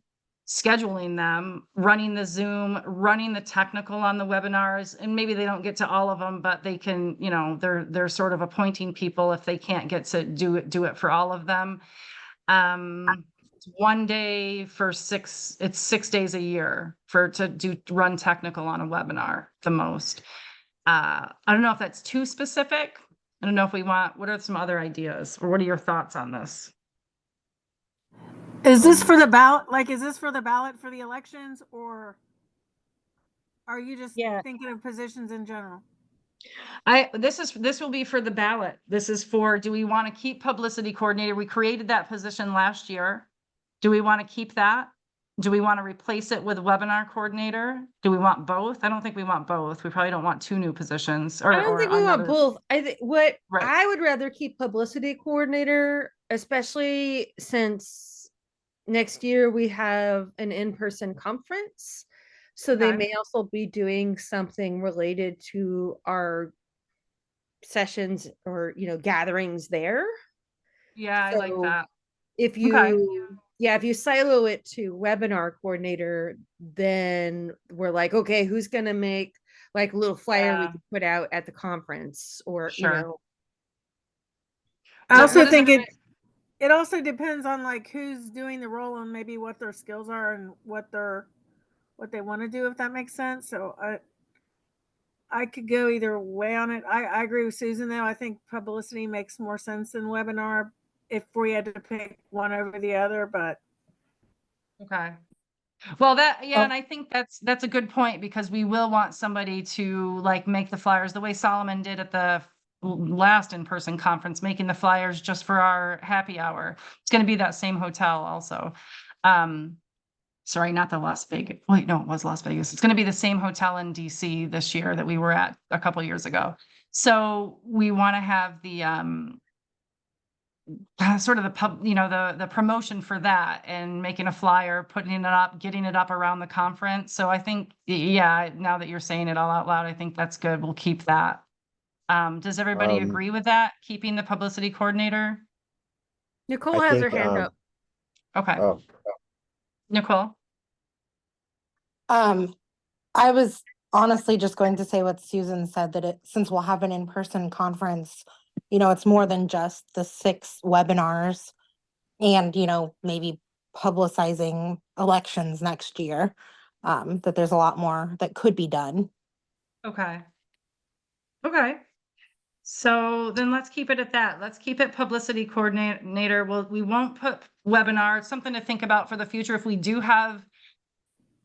scheduling them, running the Zoom, running the technical on the webinars. And maybe they don't get to all of them, but they can, they're sort of appointing people if they can't get to do it for all of them. One day for it's 6 days a year to run technical on a webinar the most. I don't know if that's too specific. I don't know if what are some other ideas, or what are your thoughts on this? Is this for the ballot? Is this for the ballot for the elections, or are you just thinking of positions in general? This will be for the ballot. This is for, do we want to keep publicity coordinator? We created that position last year. Do we want to keep that? Do we want to replace it with webinar coordinator? Do we want both? I don't think we want both. We probably don't want two new positions. I don't think we want both. I think Right. I would rather keep publicity coordinator, especially since next year we have an in-person conference. So they may also be doing something related to our sessions or, gatherings there. Yeah, I like that. If you silo it to webinar coordinator, then we're like, okay, who's going to make a little flyer we can put out at the conference, or, I also think it also depends on who's doing the role and maybe what their skills are and what they want to do, if that makes sense. So I could go either way on it. I agree with Susan, though. I think publicity makes more sense than webinar if we had to pick one over the other, but. Okay. Well, and I think that's a good point, because we will want somebody to make the flyers the way Solomon did at the last in-person conference, making the flyers just for our happy hour. It's going to be that same hotel also. Sorry, not the Las Vegas. Wait, no, it was Las Vegas. It's going to be the same hotel in DC this year that we were at a couple of years ago. So we want to have the sort of the promotion for that, and making a flyer, putting it up, getting it up around the conference. So I think, now that you're saying it all out loud, I think that's good. We'll keep that. Does everybody agree with that? Keeping the publicity coordinator? Nicole has her hand up. Okay. Nicole? I was honestly just going to say what Susan said, that since we'll have an in-person conference, it's more than just the 6 webinars and, maybe publicizing elections next year, that there's a lot more that could be done. Okay. Okay. So then let's keep it at that. Let's keep it publicity coordinator. Well, we won't put webinar. It's something to think about for the future. If we do have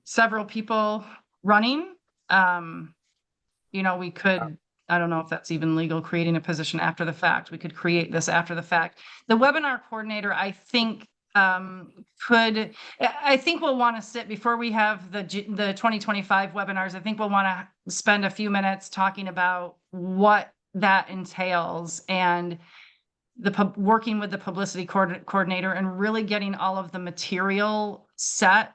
several people running, you know, we could, I don't know if that's even legal, creating a position after the fact. We could create this after the fact. The webinar coordinator, I think, I think we'll want to sit before we have the 2025 webinars. I think we'll want to spend a few minutes talking about what that entails and working with the publicity coordinator and really getting all of the material set,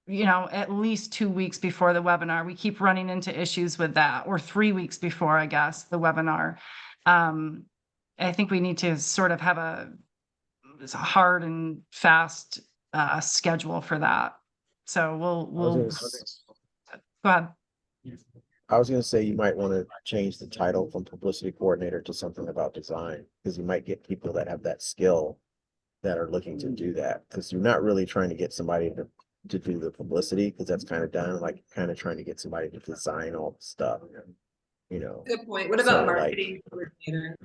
you know, at least 2 weeks before the webinar. We keep running into issues with that, or 3 weeks before, I guess, the webinar. I think we need to sort of have a hard and fast schedule for that. So we'll go ahead. I was gonna say you might want to change the title from publicity coordinator to something about design, because you might get people that have that skill that are looking to do that. Because you're not really trying to get somebody to do the publicity, because that's kind of done, like kind of trying to get somebody to design all the stuff, you know. Good point. What So, about like, marketing coordinator?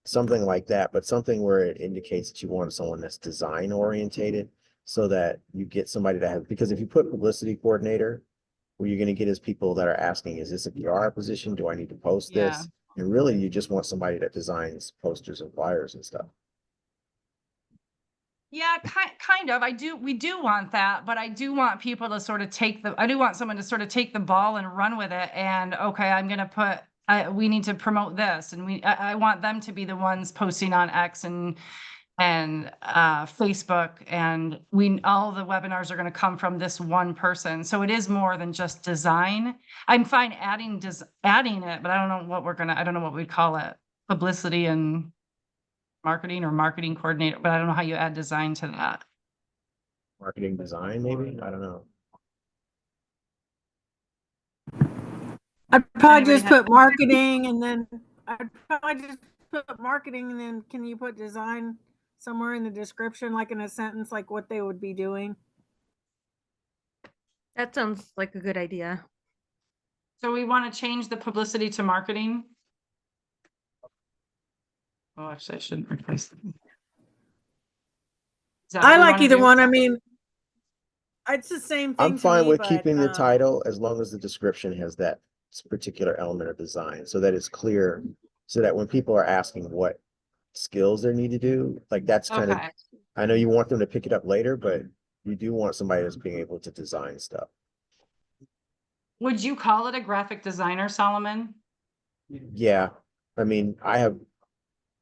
something like that, but something where it indicates that you want someone that's design orientated, so that you get somebody to have, because if you put publicity coordinator, what you're going to get is people that are asking, is this a PR position? Do I need to post Yeah. this? And really, you just want somebody that designs posters and flyers and stuff. Yeah, kind of. We do want that, but I do want people to sort of I do want someone to sort of take the ball and run with it. And okay, I'm going to we need to promote this. And I want them to be the ones posting on X and Facebook, and all the webinars are going to come from this one person. So it is more than just design. I'm fine adding it, but I don't know what we'd call it. Publicity and marketing, or marketing coordinator, but I don't know how you add design to that. Marketing design, maybe? I don't know. I'd probably Anybody just put marketing and then can you put design somewhere in the description, like in a sentence, like what they would be doing? That sounds like a good idea. So we want to change the publicity to marketing. Oh, actually, I shouldn't replace them. I like either one. I mean, it's the same thing. I'm fine with but, keeping the title as long as the description has that particular element of design, so that it's clear, so that when people are asking what skills they need to do, like that's kind of, Okay. I know you want them to pick it up later, but you do want somebody that's being able to design stuff. Would you call it a graphic designer, Solomon? Yeah, I mean, I have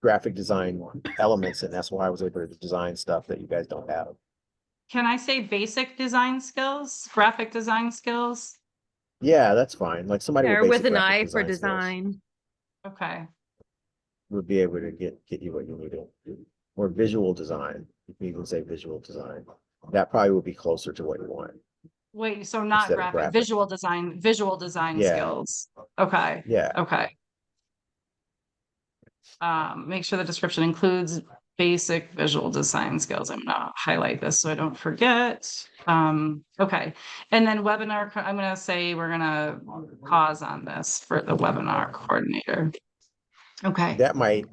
graphic design elements, and that's why I was able to design stuff that you guys don't have. Can I say basic design skills, graphic design skills? Yeah, that's fine. Like somebody Or with with basic an graphic eye for skills design. Okay. would be able to get you what you need to do. Or visual design. You can even say visual design. That probably would be closer to what you want. Wait, so not Instead of graphic, visual design Yeah. skills. Okay. Yeah. Okay. Make sure the description includes basic visual design skills. I'm gonna highlight this so I don't forget. Okay. And then webinar, I'm gonna say we're gonna pause on this for the webinar coordinator. Okay. That might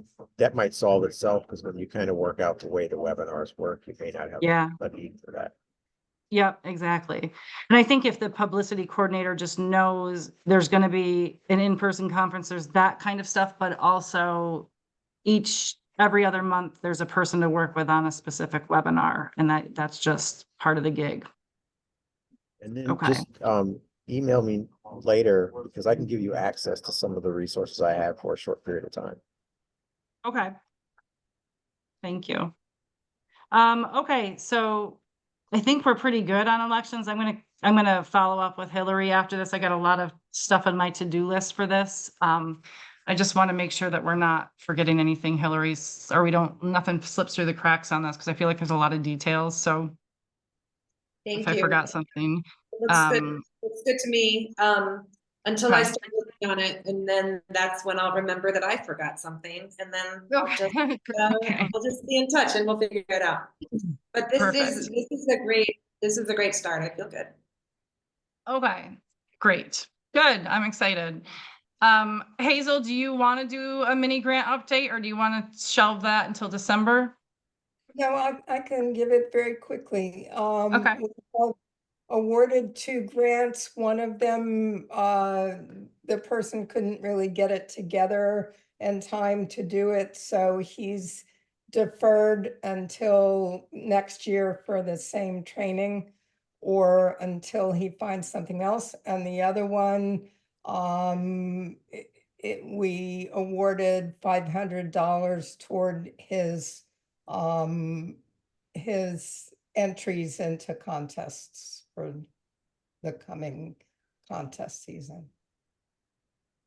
solve itself, because when you kind of work out the way the webinars work, you may not have a need for that. Yep, exactly. And I think if the publicity coordinator just knows there's going to be an in-person conference, there's that kind of stuff, but also every other month, there's a person to work with on a specific webinar, and that's just part of the gig. And then just email me later, because I can give you access to some of the resources I have for a short period of time. Okay. Thank you. Okay, so I think we're pretty good on elections. I'm gonna follow up with Hillary after this. I got a lot of stuff on my to-do list for this. I just want to make sure that we're not forgetting anything, nothing slips through the cracks on this, because I feel like there's a lot of details. So Thank if you. I forgot something. Looks good. Looks good to me. Until I start working on it, and then that's when I'll remember that I forgot something, and then I'll just be in touch and we'll figure it out. But Perfect. this is a great start. I feel good. Okay, great. Good. I'm excited. Hazel, do you want to do a mini grant update or do you want to shelve that until December? No, I can give it very quickly. Okay. We awarded 2 grants. One of them, the person couldn't really get it together in time to do it, so he's deferred until next year for the same training or until he finds something else. And the other one, we awarded $500 toward his entries into contests for the coming contest season.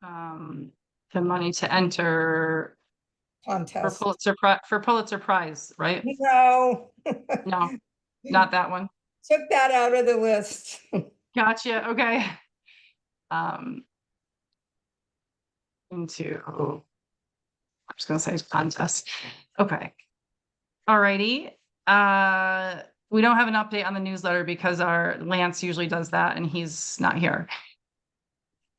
The money to enter Contest. for Pulitzer Prize, right? No. No, not that one. Took that out of the list. Gotcha. Okay. Into, I'm just gonna say contest. Okay. Alrighty. We don't have an update on the newsletter because our Lance usually does that and he's not here.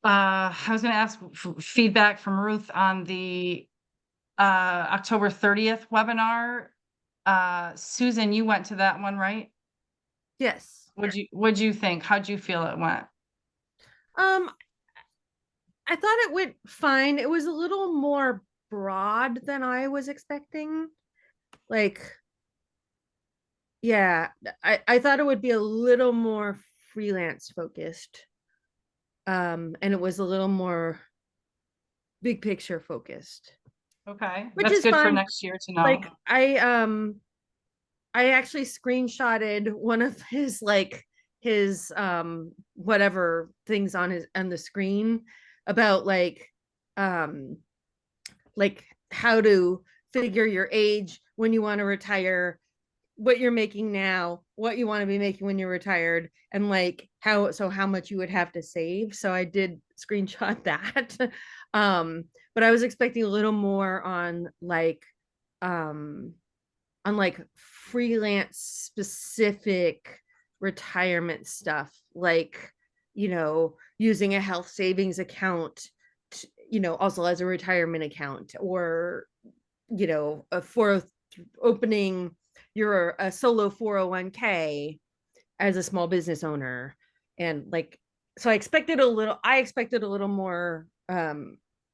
I was gonna ask feedback from Ruth on the October 30th webinar. Susan, you went to that one, right? Yes. What'd you think? How'd you feel it went? I thought it went fine. It was a little more broad than I was expecting. Like, yeah, I thought it would be a little more freelance focused. And it was a little more big picture focused. Okay, Which that's is good for fine. next year to know. Like I actually screenshotted one of his whatever things on the screen about like how to figure your age when you want to retire, what you're making now, what you want to be making when you're retired, and like how much you would have to save. So I did screenshot that. But I was expecting a little more on freelance specific retirement stuff, like using a health savings account also as a retirement account, or opening a solo 401k as a small business owner. And so I expected a little more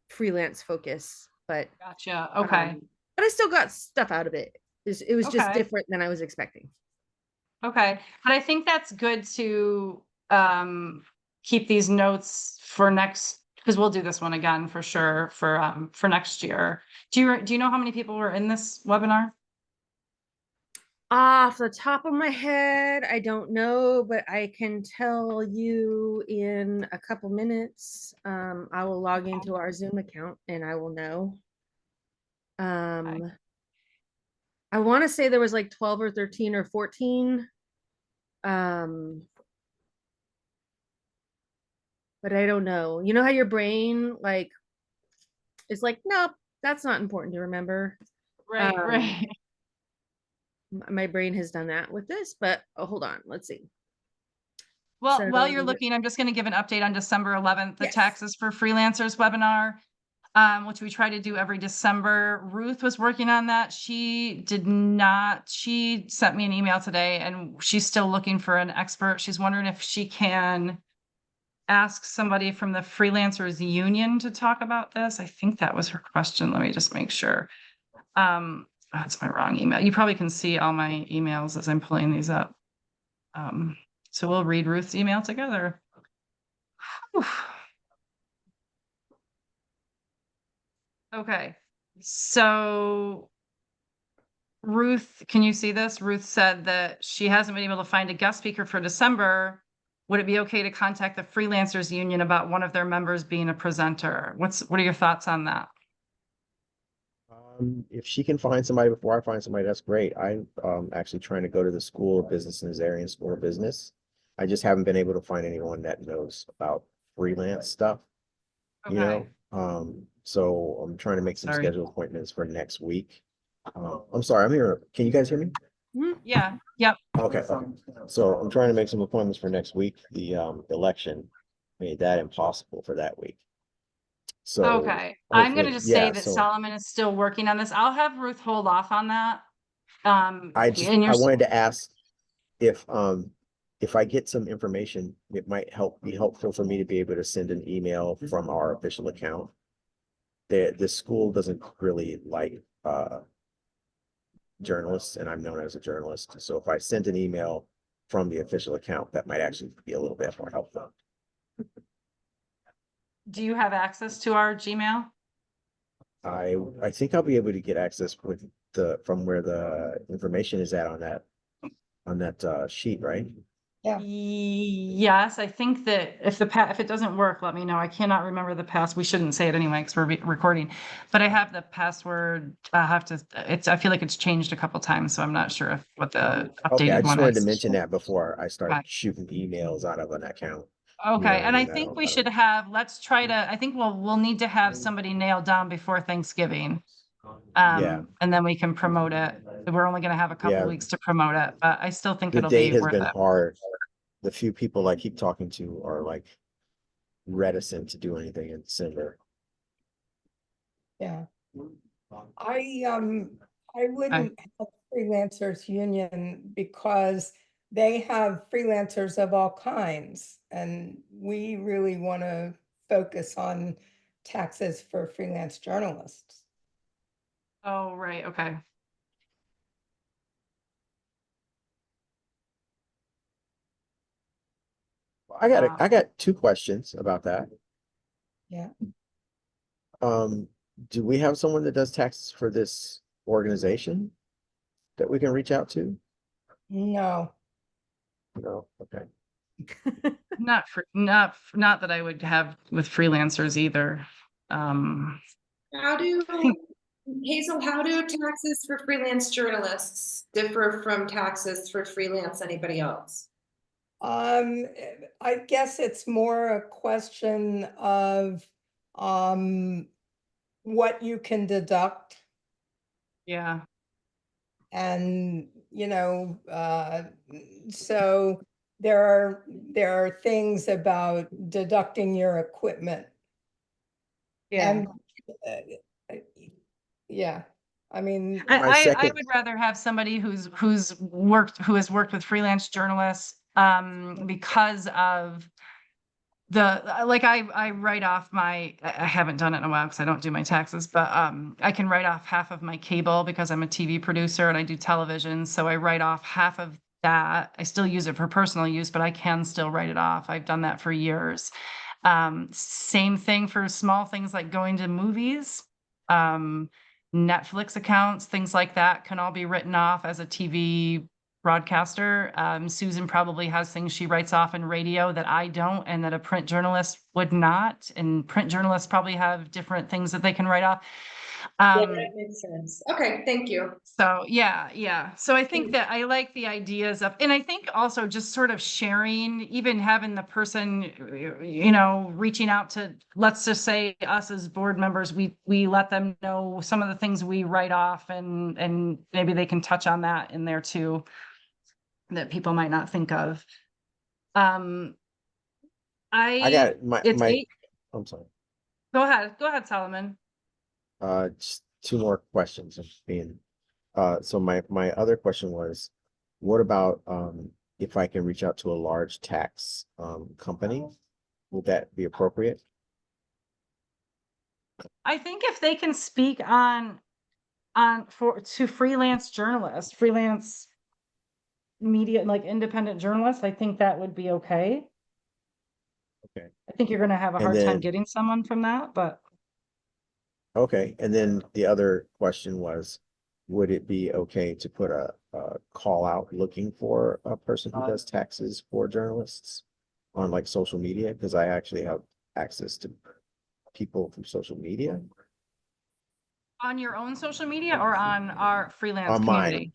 freelance focus, but Gotcha. Okay. but I still got stuff out of it. It was just Okay. different than I was expecting. Okay, but I think that's good to keep these notes for next, because we'll do this one again for sure for next year. Do you know how many people were in this webinar? Off the top of my head, I don't know, but I can tell you in a couple minutes. I will log into our Zoom account and I will know. Okay. I want to say there was like 12 or 13 or 14. But I don't know. You know how your brain is like, nope, that's not important to remember. Right, right. My brain has done that with this, but hold on, let's see. Well, while you're looking, I'm just going to give an update on December 11th, the Taxes for Freelancers webinar, which we try to do every December. Ruth was working on that. She sent me an email today and she's still looking for an expert. She's wondering if she can ask somebody from the Freelancers Union to talk about this. I think that was her question. Let me just make sure. That's my wrong email. You probably can see all my emails as I'm pulling these up. So we'll read Ruth's email together. Whew. Okay, so Ruth, can you see this? Ruth said that she hasn't been able to find a guest speaker for December. Would it be okay to contact the Freelancers Union about one of their members being a presenter? What are your thoughts on that? If she can find somebody before I find somebody, that's great. I'm actually trying to go to the School of Business in Azarian School of Business. I just haven't been able to find anyone that knows about freelance stuff. Okay. So I'm trying to make some schedule appointments for next week. I'm sorry, I'm here. Can you guys hear me? Yeah, yep. Okay, so I'm trying to make some appointments for next week. The election made that impossible for that week. So Okay, I'm gonna hopefully, just say yeah, that so Solomon is still working on this. I'll have Ruth hold off on that. I And you're, wanted to ask if I get some information, it might be helpful for me to be able to send an email from our official account. The school doesn't really like journalists, and I'm known as a journalist. So if I sent an email from the official account, that might actually be a little bit more helpful. do you have access to our Gmail? I think I'll be able to get access with from where the information is at on that sheet, right? Yeah. Yes, I think that if it doesn't work, let me know. I cannot remember the pass. We shouldn't say it anyway because we're recording. But I have the password. I have to. I feel like it's changed a couple times, so I'm not sure what the Okay, I updated just one wanted to is. mention that before I start Okay. shooting emails out of an account. You know Okay, what I and I mean? think we I should don't. have. Let's try to. I think we'll need to have somebody nailed down before Thanksgiving. Yeah, And then we can promote it. We're only going to have a couple yeah. weeks to promote it, but I still think The it'll date be has worth been it. hard. The few people I keep talking to are like reticent to do anything in December. Yeah. I wouldn't have freelancers union because they have freelancers of all kinds. And we really want to focus on taxes for freelance journalists. Oh, right. Okay. I got two questions about that. Yeah. Um, do we have someone that does taxes for this organization that we can reach out to? No. No, okay. Not that I would have with freelancers either. How do, I think Hazel, how do taxes for freelance journalists differ from taxes for freelance anybody else? I guess it's more a question of what you can deduct. yeah. And, so there are things about deducting your equipment. Yeah. And, uh, yeah, I mean, My I second, would rather have somebody who has worked with freelance journalists because of like I write off I haven't done it in a while because I don't do my taxes, but I can write off half of my cable because I'm a TV producer and I do television. So I write off half of that. I still use it for personal use, but I can still write it off. I've done that for years. Same thing for small things like going to movies. Netflix accounts, things like that can all be written off as a TV broadcaster. Susan probably has things she writes off in radio that I don't, and that a print journalist would not. And print journalists probably have different things that they can write off. Yeah, that makes sense. Okay, thank you. So yeah. So I think that I like the ideas of, and I think also just sort of sharing, even having the person, reaching out to, let's just say us as board members, we let them know some of the things we write off, and maybe they can touch on that in there too, that people might not think of. I got It's my, eight. I'm sorry. Go ahead, Solomon. Just two more questions of being, so my other question was, what about, if I can reach out to a large tax, company? Would that be appropriate? I think if they can speak to freelance journalists, freelance media, like independent journalists, I think that would be okay. Okay. I think you're going to have a And hard time then, getting someone from that, but okay, and then the other question was, would it be okay to put a call out looking for a person who does taxes for journalists on like social media? Because I actually have access to people through social media on your own social media or on our freelance on mine, community? on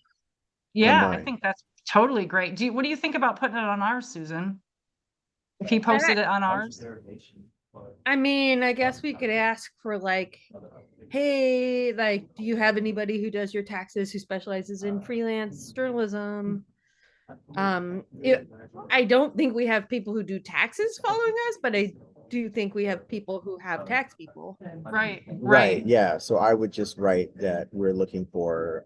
Yeah, I mine. think that's totally great. What do you think about putting it on ours, Susan? If he I, posted it on ours? I mean, I guess we could ask for like, hey, like, do you have anybody who does your taxes who specializes in freelance journalism? I don't think we have people who do taxes following us, but I do think we have people who have tax people. Right, Right, right. yeah. So I would just write that we're looking for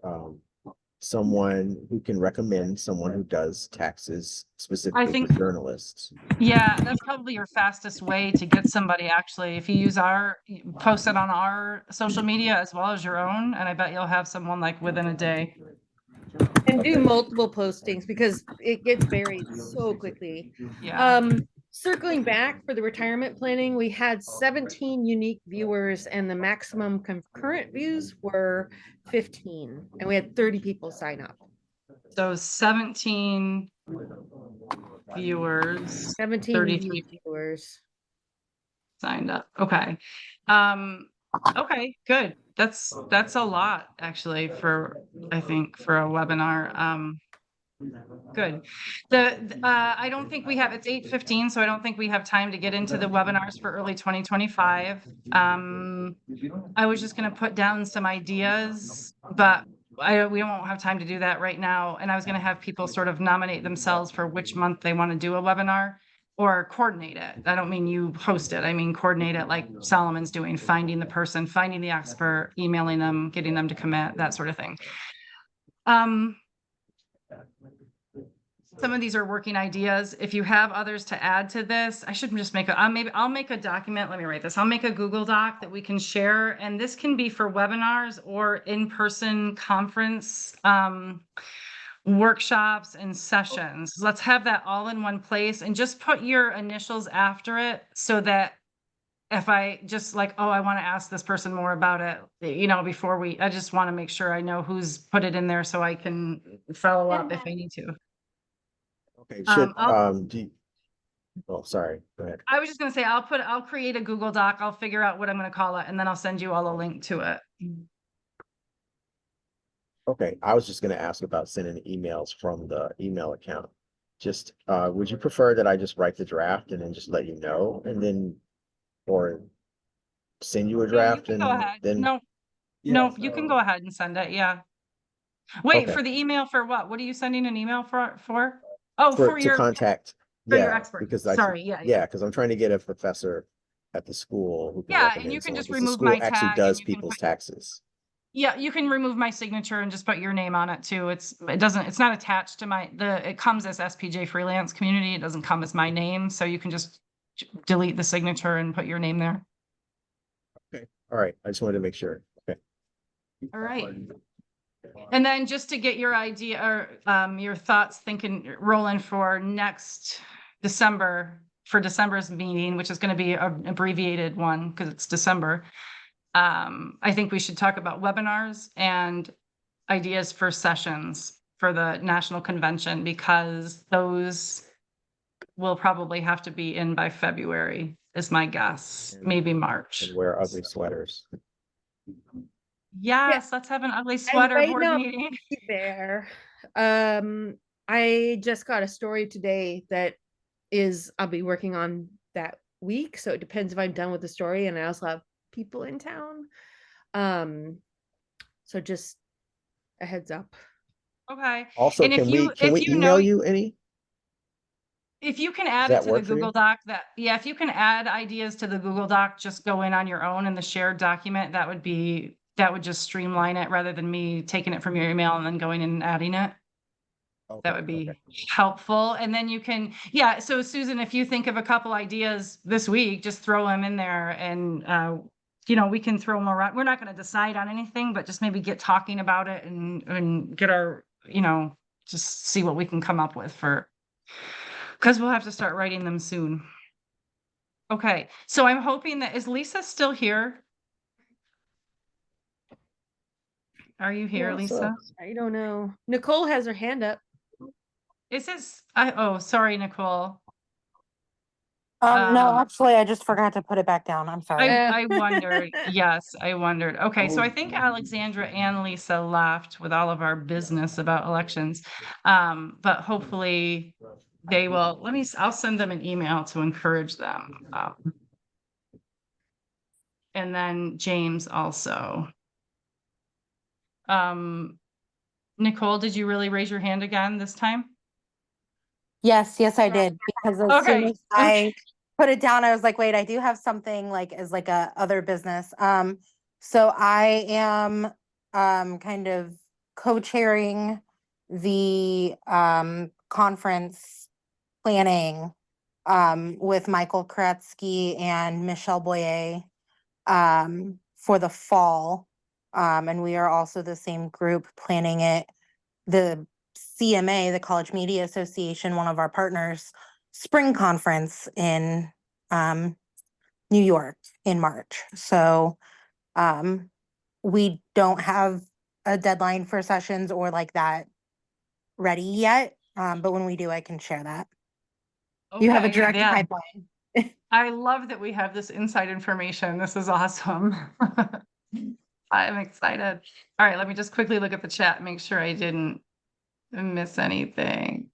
someone who can recommend someone who does taxes I specifically think, for journalists. yeah, that's probably your fastest way to get somebody actually. If you use post it on our social media as well as your own, and I bet you'll have someone like within a day. And do multiple postings because it gets buried so quickly. Yeah. Circling back for the retirement planning, we had 17 unique viewers and the maximum concurrent views were 15, and we had 30 people sign up. So 17 viewers, 17 30 unique people viewers. signed up. Okay. Okay, good. That's a lot actually for, I think, for a webinar. Good. I don't think we have, it's 8:15, so I don't think we have time to get into the webinars for early 2025. I was just gonna put down some ideas, but we won't have time to do that right now. And I was gonna have people sort of nominate themselves for which month they want to do a webinar or coordinate it. I don't mean you host it. I mean coordinate it like Solomon's doing, finding the person, finding the expert, emailing them, getting them to commit, that sort of thing. Some of these are working ideas. If you have others to add to this, I should just make I'll make a document. Let me write this. I'll make a Google Doc that we can share. And this can be for webinars or in-person conference workshops and sessions. Let's have that all in one place and just put your initials after it so that if I just like, oh, I want to ask this person more about it, before I just want to make sure I know who's put it in there so I can follow up if I need to. Okay, should I'll- oh, sorry, go ahead. I was just gonna say, I'll create a Google Doc. I'll figure out what I'm gonna call it, and then I'll send you all a link to it. Okay, I was just gonna ask about sending emails from the email account. Just, would you prefer that I just write the draft and then just let you know and then, or send you a Yeah, you draft can go and ahead. then? No, you can go ahead and send it. Yeah. Wait, Okay. for the email for what? What are you sending an email for? Oh, To contact, for your yeah, expert. because Sorry, yeah. yeah, because I'm trying to get a professor at the school who can Yeah, and you recommend can someone, just because the remove school my actually tag and does you can people's put, taxes. yeah, you can remove my signature and just put your name on it too. It's not attached to it comes as SPJ Freelance Community. It doesn't come as my name. So you can just delete the signature and put your name there. Okay, all right, I just wanted to make sure. Okay. All right. And then just to get your idea or your thoughts rolling for next December, for December's meeting, which is going to be an abbreviated one because it's December. I think we should talk about webinars and ideas for sessions for the national convention, because those will probably have to be in by February, is my guess, maybe March. And wear ugly sweaters. Yes, let's have an ugly And sweater right board now, meeting. there. I just got a story today that I'll be working on that week. So it depends if I'm done with the story, and I also have people in town. So just a heads up. Okay. Also, And can we email you any? if you can Does add it that to the work for Google you? Doc, if you can add ideas to the Google Doc, just go in on your own in the shared document, that would just streamline it rather than me taking it from your email and then going in and adding it. That would be helpful. And then you can, so Susan, if you think of a couple ideas this week, just throw them in there and, we can throw them around. We're not going to decide on anything, but just maybe get talking about it and get our, just see what we can come up with because we'll have to start writing them soon. Okay. So I'm hoping is Lisa still here? Are you here, Lisa? I don't know. Nicole has her hand up. Sorry, Nicole. No, actually, I just forgot to put it back down. I'm sorry. I wondered. Yes, I wondered. Okay, so I think Alexandra and Lisa left with all of our business about elections. But hopefully they will. I'll send them an email to encourage them. and then James also. Nicole, did you really raise your hand again this time? Yes, I did. Because as soon Okay. as I put it down, I was like, wait, I do have something like as like a other business. So I am kind of co-chairing the conference planning with Michael Koretsky and Michelle Boyer for the fall. And we are also the same group planning it. The CMA, the College Media Association, one of our partners, spring conference in New York in March. So we don't have a deadline for sessions or like that ready yet. But when we do, I can share that. You have a Okay, direct yeah. pipeline. I love that we have this inside information. This is awesome. I'm excited. All right, let me just quickly look at the chat, make sure I didn't miss anything.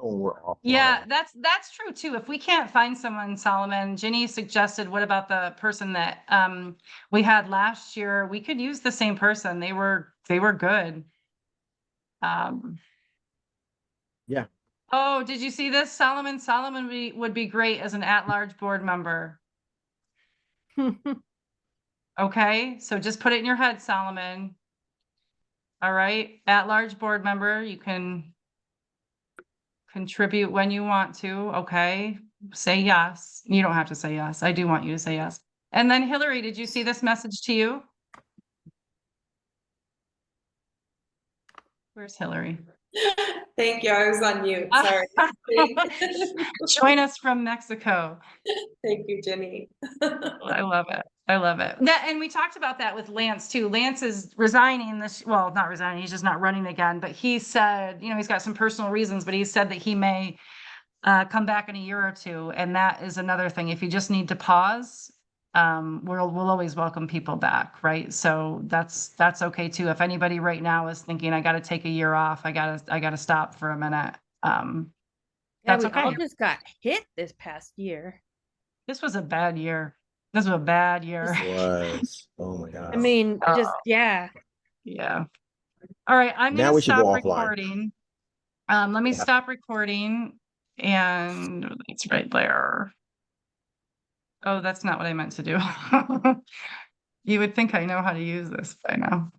Oh, we're offline. Yeah, that's true too. If we can't find someone, Solomon, Ginny suggested, what about the person that we had last year? We could use the same person. They were good. Yeah. Oh, did you see this? Solomon would be great as an at-large board member. Okay, so just put it in your head, Solomon. All right, at-large board member, you can contribute when you want to, okay? Say yes. You don't have to say yes. I do want you to say yes. And then Hillary, did you see this message to you? Where's Hillary? Thank you. I was on mute. Sorry. Join us from Mexico. Thank you, Jenny. I love it. I love it. And we talked about that with Lance too. Lance is resigning this, well, not resigning, he's just not running again, but he said, you know, he's got some personal reasons, but he said that he may come back in a year or two. And that is another thing. If you just need to pause, we'll always welcome people back, right? So that's okay too. If anybody right now is thinking, I got to take a year off, I gotta stop for a minute. Yeah, That's we all okay. just got hit this past year. This was a bad year. This was a bad year. It was. Oh my I God. mean, just yeah. Yeah. All right, I'm Now gonna we should go stop offline. recording. Let me Yeah. stop recording, and it's right there. Oh, that's not what I meant to do. You would think I know how to use this by now.